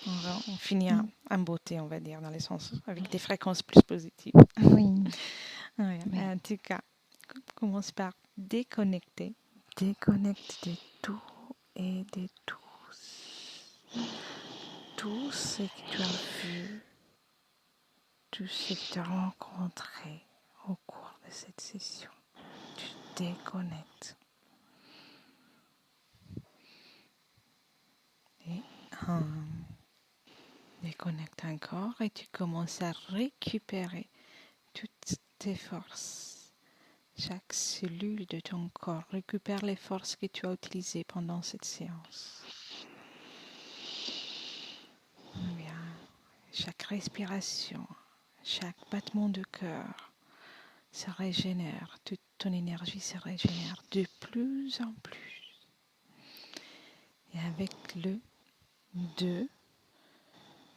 On finit en beauté, on va dire, dans le sens avec des fréquences plus positives. Oui. Ouais, Oui. en tout cas, commence par déconnecter. Déconnecte de tout et de tous. Tout ce que tu as vu, tout ce que tu as rencontré au cours de cette session. Tu déconnectes. Et déconnecte encore et tu commences à récupérer toutes tes forces. Chaque cellule de ton corps récupère les forces que tu as utilisées pendant cette séance. Bien. Chaque respiration, chaque battement de cœur se régénère, toute ton énergie se régénère de plus en plus. Et avec le 2,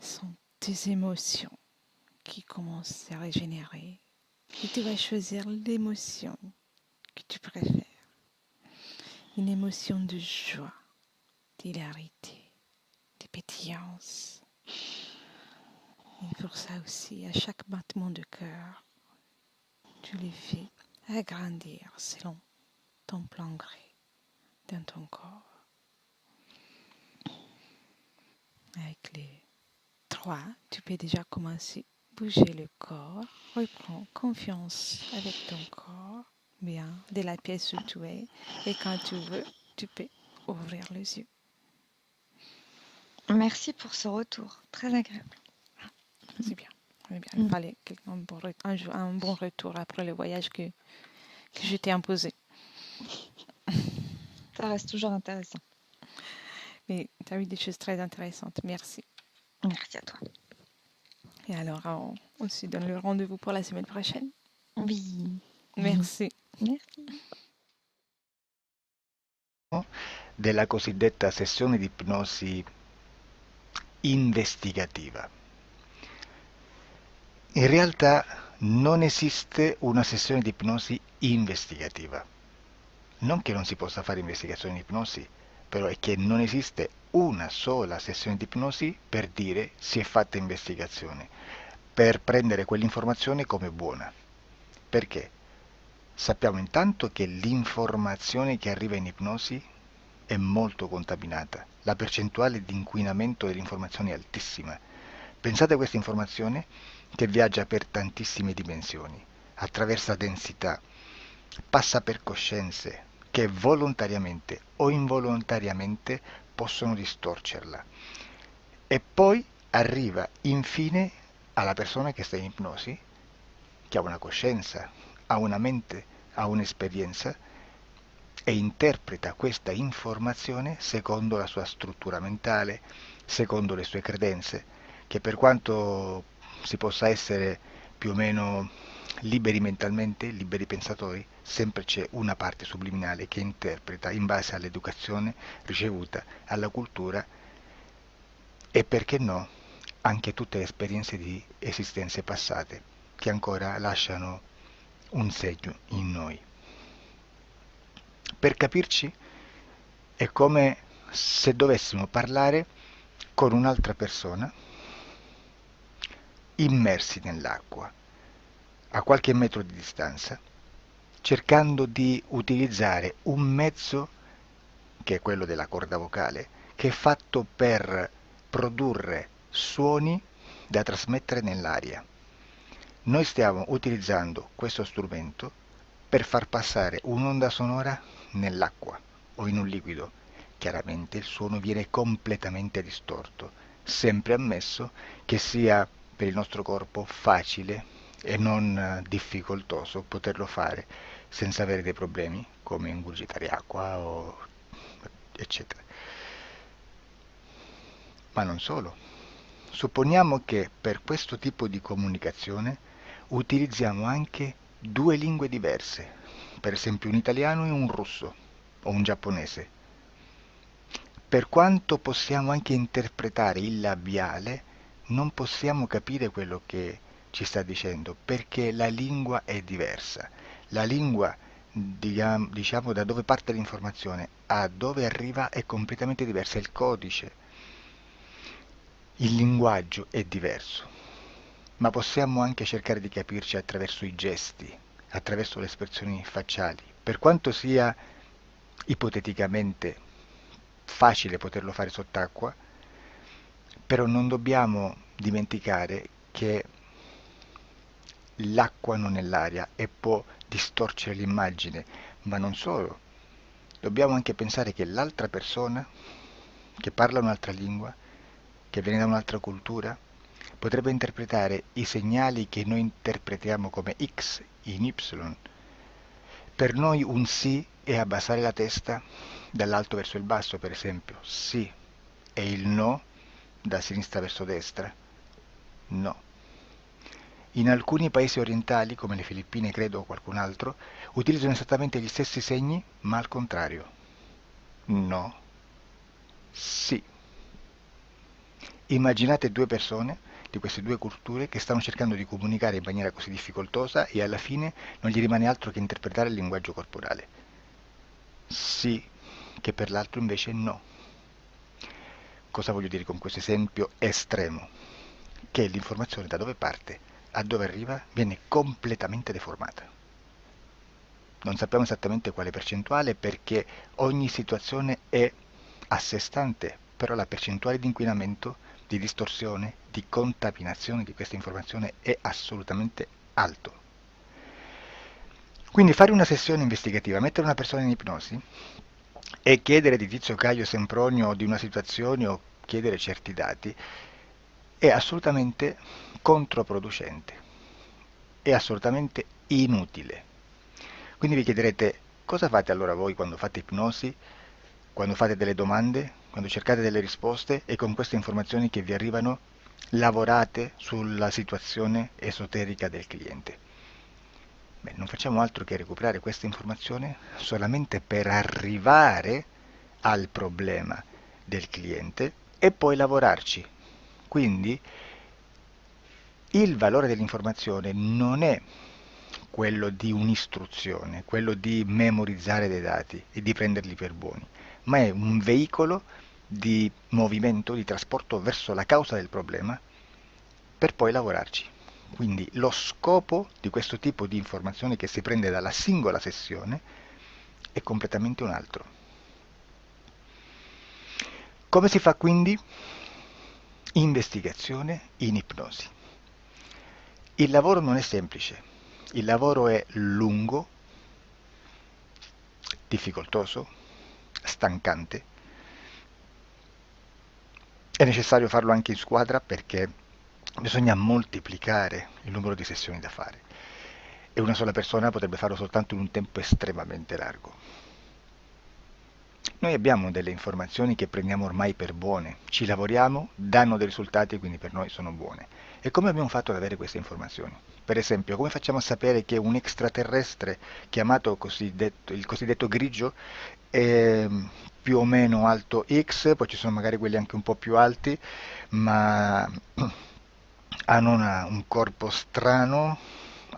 sont tes émotions qui commencent à régénérer. Et tu vas choisir l'émotion que tu préfères. Une émotion de joie, d'hilarité, de pétillance. Et pour ça aussi, à chaque battement de cœur, tu les fais agrandir selon ton plan gré dans ton corps. Avec les 3, tu peux déjà commencer à bouger le corps. Reprends confiance avec ton corps, bien, de la pièce où tu es. Et quand tu veux, tu peux ouvrir les yeux. Merci pour ce retour. Très agréable. C'est bien. C'est bien. Il fallait un bon retour après le voyage que je t'ai imposé. Ça reste toujours intéressant. Mais tu as eu des choses très intéressantes. Merci. Merci à toi. Et alors, on se donne le rendez-vous pour la semaine prochaine. Oui. Merci. Merci. Della cosiddetta sessione di ipnosi investigativa. In realtà non esiste una sessione di ipnosi investigativa. Non che non si possa fare investigazione di ipnosi, però è che non esiste una sola sessione di ipnosi per dire si è fatta investigazione, per prendere quell'informazione come buona. Perché? Sappiamo intanto che l'informazione che arriva in ipnosi è molto contaminata, la percentuale di inquinamento dell'informazione è altissima. Pensate a questa informazione che viaggia per tantissime dimensioni, attraversa densità, passa per coscienze che volontariamente o involontariamente possono distorcerla e poi arriva infine alla persona che sta in ipnosi, che ha una coscienza, ha una mente, ha un'esperienza e interpreta questa informazione secondo la sua struttura mentale, secondo le sue credenze, che per quanto si possa essere più o meno liberi mentalmente, liberi pensatori, sempre c'è una parte subliminale che interpreta in base all'educazione ricevuta, alla cultura e perché no, anche tutte le esperienze di esistenze passate che ancora lasciano un segno in noi. Per capirci è come se dovessimo parlare con un'altra persona immersi nell'acqua, a qualche metro di distanza, cercando di utilizzare un mezzo, che è quello della corda vocale, che è fatto per produrre suoni da trasmettere nell'aria. Noi stiamo utilizzando questo strumento per far passare un'onda sonora nell'acqua o in un liquido. Chiaramente il suono viene completamente distorto, sempre ammesso che sia per il nostro corpo facile e non difficoltoso poterlo fare senza avere dei problemi come ingurgitare acqua o eccetera. Ma non solo. Supponiamo che per questo tipo di comunicazione utilizziamo anche due lingue diverse, per esempio un italiano e un russo o un giapponese. Per quanto possiamo anche interpretare il labiale, non possiamo capire quello che ci sta dicendo, perché la lingua è diversa. La lingua, diciamo, da dove parte l'informazione a dove arriva è completamente diversa, il codice, il linguaggio è diverso, ma possiamo anche cercare di capirci attraverso i gesti, attraverso le espressioni facciali. Per quanto sia ipoteticamente facile poterlo fare sott'acqua, però non dobbiamo dimenticare che l'acqua non è l'aria e può distorcere l'immagine, ma non solo. Dobbiamo anche pensare che l'altra persona, che parla un'altra lingua, che viene da un'altra cultura, potrebbe interpretare i segnali che noi interpretiamo come X in Y. Per noi un sì è abbassare la testa dall'alto verso il basso, per esempio, sì, e il no da sinistra verso destra, no. In alcuni paesi orientali, come le Filippine credo o qualcun altro, utilizzano esattamente gli stessi segni, ma al contrario. No, sì. Immaginate due persone di queste due culture che stanno cercando di comunicare in maniera così difficoltosa e alla fine non gli rimane altro che interpretare il linguaggio corporale. Sì, che per l'altro invece no. Cosa voglio dire con questo esempio estremo? Che l'informazione da dove parte a dove arriva viene completamente deformata. Non sappiamo esattamente quale percentuale perché ogni situazione è a sé stante, però la percentuale di inquinamento, di distorsione, di contaminazione di questa informazione è assolutamente alto. Quindi fare una sessione investigativa, mettere una persona in ipnosi e chiedere di Tizio Caio Sempronio di una situazione o chiedere certi dati è assolutamente controproducente, è assolutamente inutile. Quindi vi chiederete cosa fate allora voi quando fate ipnosi, quando fate delle domande, quando cercate delle risposte e con queste informazioni che vi arrivano lavorate sulla situazione esoterica del cliente. Beh, non facciamo altro che recuperare questa informazione solamente per arrivare al problema del cliente e poi lavorarci. Quindi il valore dell'informazione non è quello di un'istruzione, quello di memorizzare dei dati e di prenderli per buoni, ma è un veicolo di movimento, di trasporto verso la causa del problema per poi lavorarci. Quindi lo scopo di questo tipo di informazione che si prende dalla singola sessione è completamente un altro. Come si fa quindi? Investigazione in ipnosi. Il lavoro non è semplice, il lavoro è lungo, difficoltoso, stancante. È necessario farlo anche in squadra perché bisogna moltiplicare il numero di sessioni da fare e una sola persona potrebbe farlo soltanto in un tempo estremamente largo. Noi abbiamo delle informazioni che prendiamo ormai per buone, ci lavoriamo, danno dei risultati e quindi per noi sono buone. E come abbiamo fatto ad avere queste informazioni? Per esempio, come facciamo a sapere che un extraterrestre chiamato il cosiddetto grigio è più o meno alto X, poi ci sono magari quelli anche un po' più alti, ma hanno un corpo strano,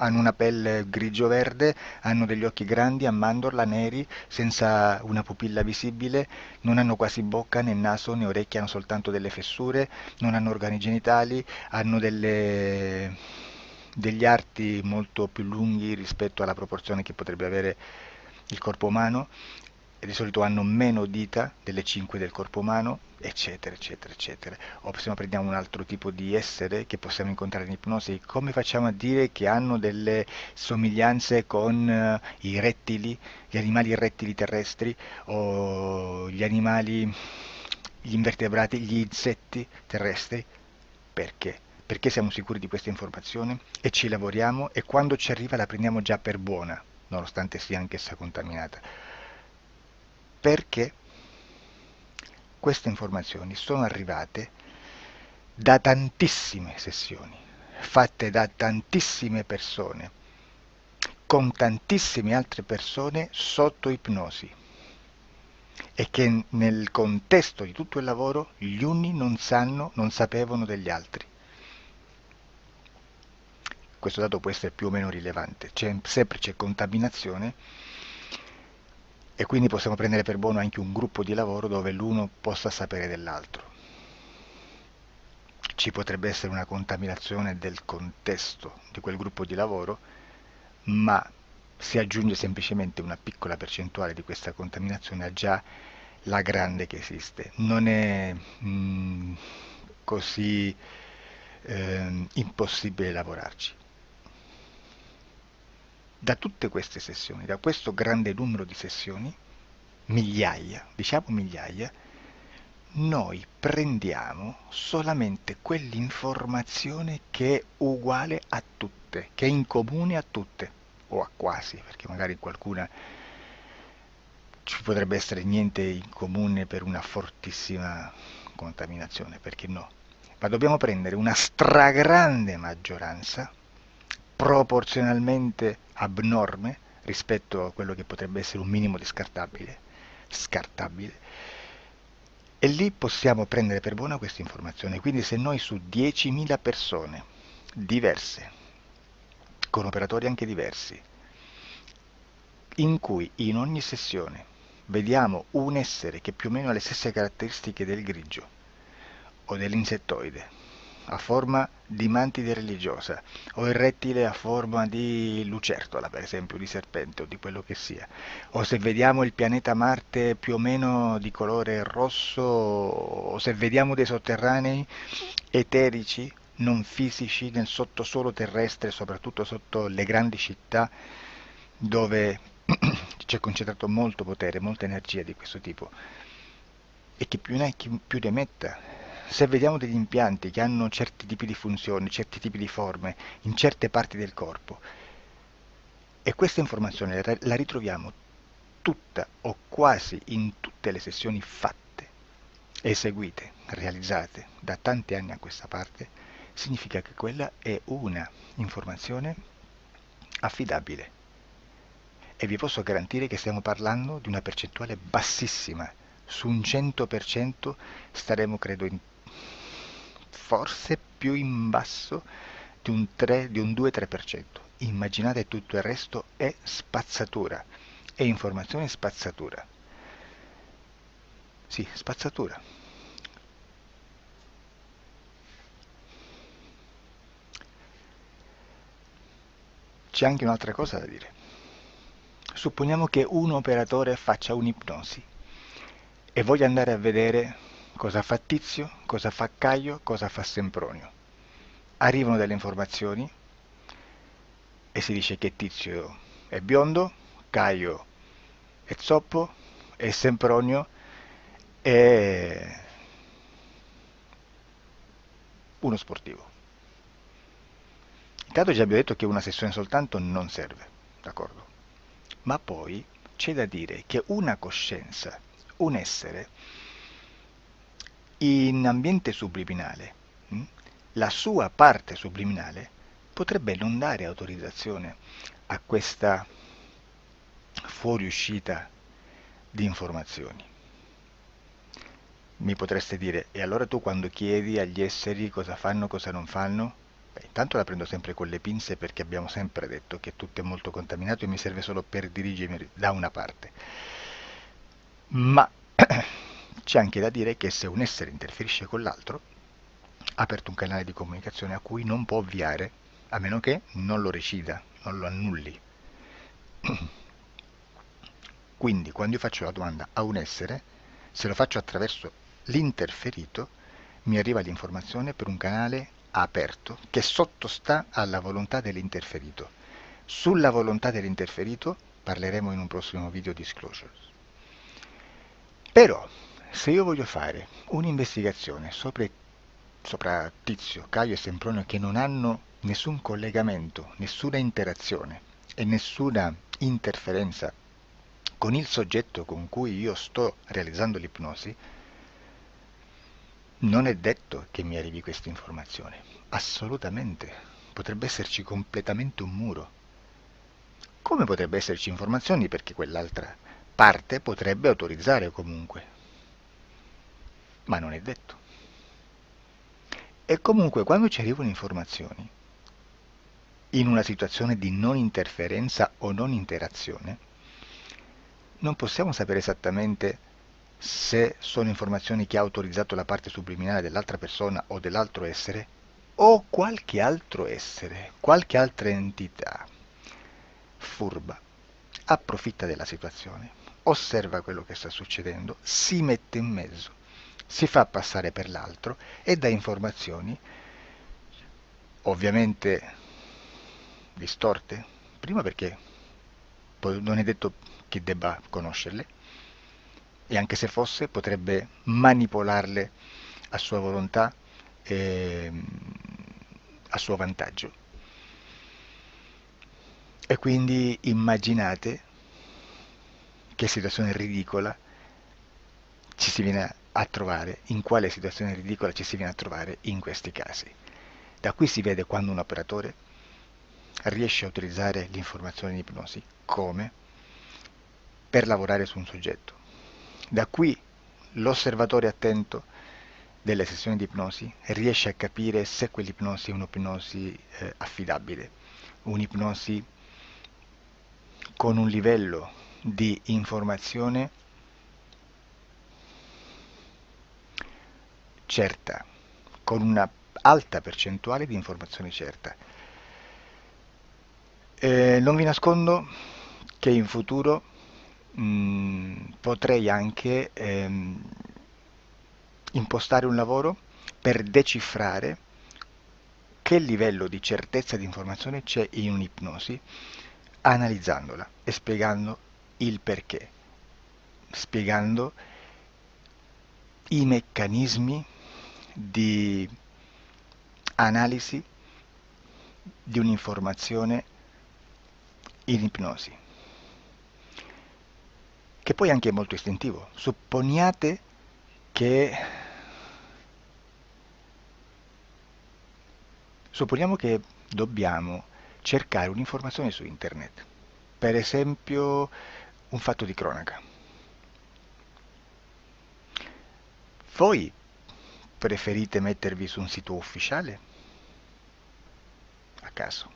hanno una pelle grigio-verde, hanno degli occhi grandi, a mandorla, neri, senza una pupilla visibile, non hanno quasi bocca, né naso, né orecchie, hanno soltanto delle fessure, non hanno organi genitali, hanno degli arti molto più lunghi rispetto alla proporzione che potrebbe avere il corpo umano, e di solito hanno meno dita delle 5 del corpo umano, eccetera, eccetera, eccetera. O se no prendiamo un altro tipo di essere che possiamo incontrare in ipnosi, come facciamo a dire che hanno delle somiglianze con i rettili, gli animali rettili terrestri, o gli invertebrati, gli insetti terrestri? Perché? Perché siamo sicuri di questa informazione e ci lavoriamo, e quando ci arriva la prendiamo già per buona, nonostante sia anch'essa contaminata. Perché queste informazioni sono arrivate da tantissime sessioni, fatte da tantissime persone, con tantissime altre persone sotto ipnosi, e che nel contesto di tutto il lavoro gli uni non sapevano degli altri. Questo dato può essere più o meno rilevante, sempre c'è contaminazione, e quindi possiamo prendere per buono anche un gruppo di lavoro dove l'uno possa sapere dell'altro. Ci potrebbe essere una contaminazione del contesto di quel gruppo di lavoro, ma si aggiunge semplicemente una piccola percentuale di questa contaminazione a già la grande che esiste. Non è così impossibile lavorarci. Da tutte queste sessioni, da questo grande numero di sessioni, migliaia, diciamo migliaia, noi prendiamo solamente quell'informazione che è uguale a tutte, che è in comune a tutte, o a quasi, perché magari qualcuna ci potrebbe essere niente in comune per una fortissima contaminazione, perché no? Ma dobbiamo prendere una stragrande maggioranza, proporzionalmente abnorme rispetto a quello che potrebbe essere un minimo di scartabile, e lì possiamo prendere per buona questa informazione. Quindi se noi su 10.000 persone diverse, con operatori anche diversi, in cui in ogni sessione vediamo un essere che più o meno ha le stesse caratteristiche del grigio o dell'insettoide, a forma di mantide religiosa, o il rettile a forma di lucertola, per esempio, di serpente o di quello che sia, o se vediamo il pianeta Marte più o meno di colore rosso, o se vediamo dei sotterranei eterici, non fisici, nel sottosuolo terrestre, soprattutto sotto le grandi città, dove c'è concentrato molto potere, molta energia di questo tipo, e che più ne hai più ne metta. Se vediamo degli impianti che hanno certi tipi di funzioni, certi tipi di forme in certe parti del corpo, e questa informazione la ritroviamo tutta o quasi in tutte le sessioni fatte, eseguite, realizzate da tanti anni a questa parte, significa che quella è una informazione affidabile. E vi posso garantire che stiamo parlando di una percentuale bassissima. Su un 100% staremo, credo, forse più in basso di un 2-3%. Immaginate, tutto il resto è spazzatura, è informazione spazzatura. Sì, spazzatura. C'è anche un'altra cosa da dire. Supponiamo che un operatore faccia un'ipnosi e voglia andare a vedere cosa fa Tizio, cosa fa Caio, cosa fa Sempronio. Arrivano delle informazioni e si dice che Tizio è biondo, Caio è zoppo e Sempronio è uno sportivo. Intanto già abbiamo detto che una sessione soltanto non serve, d'accordo? Ma poi c'è da dire che una coscienza, un essere, in ambiente subliminale, la sua parte subliminale potrebbe non dare autorizzazione a questa fuoriuscita di informazioni. Mi potreste dire, e allora tu quando chiedi agli esseri cosa fanno, cosa non fanno, Beh, intanto la prendo sempre con le pinze perché abbiamo sempre detto che tutto è molto contaminato e mi serve solo per dirigermi da una parte. Ma c'è anche da dire che se un essere interferisce con l'altro, ha aperto un canale di comunicazione a cui non può ovviare, a meno che non lo recida, non lo annulli. Quindi quando io faccio la domanda a un essere, se lo faccio attraverso l'interferito, mi arriva l'informazione per un canale aperto che sottostà alla volontà dell'interferito. Sulla volontà dell'interferito parleremo in un prossimo video disclosures. Però, se io voglio fare un'investigazione sopra Tizio, Caio e Sempronio che non hanno nessun collegamento, nessuna interazione e nessuna interferenza con il soggetto con cui io sto realizzando l'ipnosi, non è detto che mi arrivi questa informazione. Assolutamente. Potrebbe esserci completamente un muro. Come potrebbe esserci informazioni perché quell'altra parte potrebbe autorizzare comunque. Ma non è detto. E comunque quando ci arrivano informazioni, in una situazione di non interferenza o non interazione, non possiamo sapere esattamente se sono informazioni che ha autorizzato la parte subliminale dell'altra persona o dell'altro essere, o qualche altro essere, qualche altra entità furba, approfitta della situazione, osserva quello che sta succedendo, si mette in mezzo, si fa passare per l'altro e dà informazioni, ovviamente distorte, prima perché poi non è detto che debba conoscerle, e anche se fosse potrebbe manipolarle a sua volontà e a suo vantaggio. E quindi immaginate che situazione ridicola ci si viene a trovare, in quale situazione ridicola ci si viene a trovare in questi casi. Da qui si vede quando un operatore riesce a utilizzare l'informazione in ipnosi come per lavorare su un soggetto. Da qui l'osservatore attento delle sessioni di ipnosi riesce a capire se quell'ipnosi è un'ipnosi affidabile, un'ipnosi con un livello di informazione certa, con una alta percentuale di informazione certa. Non vi nascondo che in futuro potrei anche impostare un lavoro per decifrare che livello di certezza di informazione c'è in un'ipnosi, analizzandola e spiegando il perché, spiegando i meccanismi di analisi di un'informazione in ipnosi, che poi anche è molto istintivo. Supponiamo che dobbiamo cercare un'informazione su internet, per esempio un fatto di cronaca. Voi preferite mettervi su un sito ufficiale? A caso.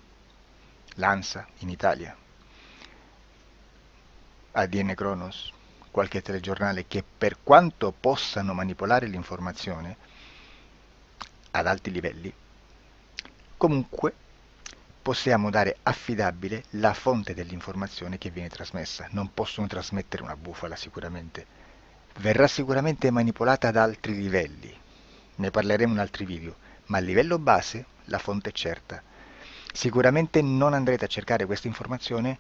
L'ANSA in Italia, ADN Kronos, qualche telegiornale che per quanto possano manipolare l'informazione ad alti livelli, comunque possiamo dare affidabile la fonte dell'informazione che viene trasmessa. Non possono trasmettere una bufala sicuramente. Verrà sicuramente manipolata ad altri livelli. Ne parleremo in altri video, ma a livello base la fonte è certa. Sicuramente non andrete a cercare questa informazione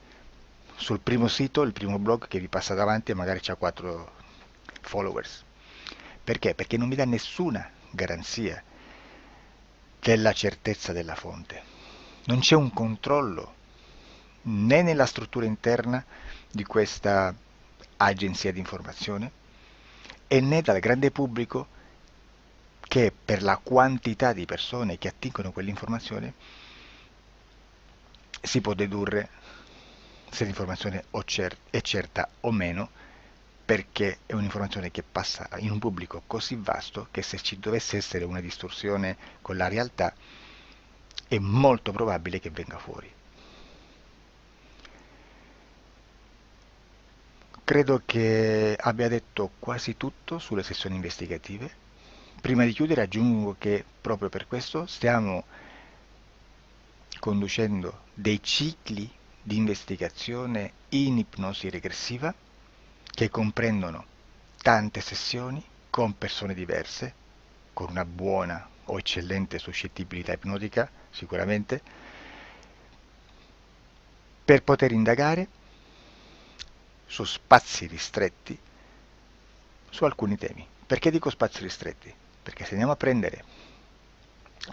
sul primo sito, il primo blog che vi passa davanti e magari ha 4 followers. Perché? Perché non vi dà nessuna garanzia della certezza della fonte. Non c'è un controllo né nella struttura interna di questa agenzia di informazione e né dal grande pubblico che per la quantità di persone che attingono quell'informazione si può dedurre se l'informazione è certa o meno, perché è un'informazione che passa in un pubblico così vasto che se ci dovesse essere una distorsione con la realtà è molto probabile che venga fuori. Credo che abbia detto quasi tutto sulle sessioni investigative. Prima di chiudere aggiungo che proprio per questo stiamo conducendo dei cicli di investigazione in ipnosi regressiva che comprendono tante sessioni con persone diverse, con una buona o eccellente suscettibilità ipnotica sicuramente, per poter indagare su spazi ristretti su alcuni temi. Perché dico spazi ristretti? Perché se andiamo a prendere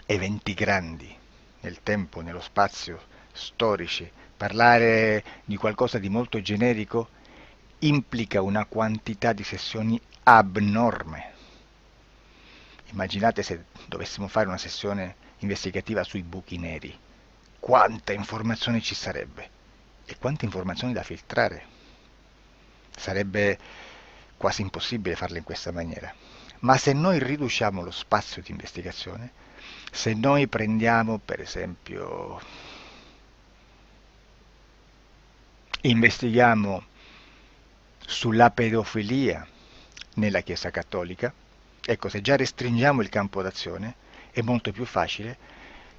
eventi grandi nel tempo, nello spazio, storici, parlare di qualcosa di molto generico implica una quantità di sessioni abnorme. Immaginate se dovessimo fare una sessione investigativa sui buchi neri, quanta informazione ci sarebbe e quante informazioni da filtrare. Sarebbe quasi impossibile farlo in questa maniera. Ma se noi riduciamo lo spazio di investigazione, se noi prendiamo per esempio, investighiamo sulla pedofilia nella Chiesa Cattolica, ecco, se già restringiamo il campo d'azione, è molto più facile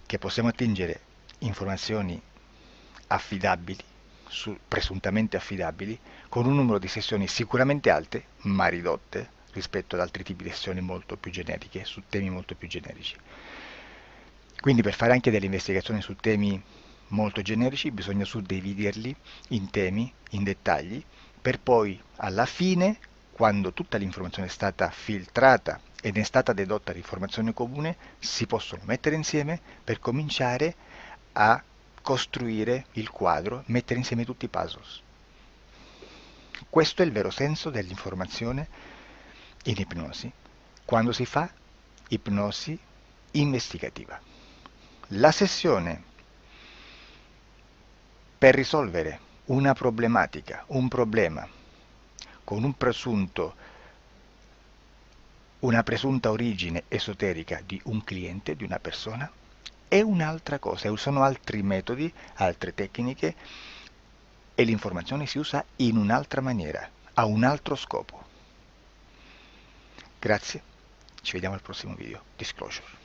che possiamo attingere informazioni affidabili, presuntamente affidabili, con un numero di sessioni sicuramente alte, ma ridotte rispetto ad altri tipi di sessioni molto più generiche, su temi molto più generici. Quindi per fare anche delle investigazioni su temi molto generici bisogna suddividerli in temi, in dettagli, per poi alla fine, quando tutta l'informazione è stata filtrata ed è stata dedotta l'informazione comune, si possono mettere insieme per cominciare a costruire il quadro, mettere insieme tutti i puzzles. Questo è il vero senso dell'informazione in ipnosi, quando si fa ipnosi investigativa. La sessione per risolvere una problematica, un problema, con una presunta origine esoterica di un cliente, di una persona, è un'altra cosa, sono altri metodi, altre tecniche e l'informazione si usa in un'altra maniera, ha un altro scopo. Grazie, ci vediamo al prossimo video. Disclosure.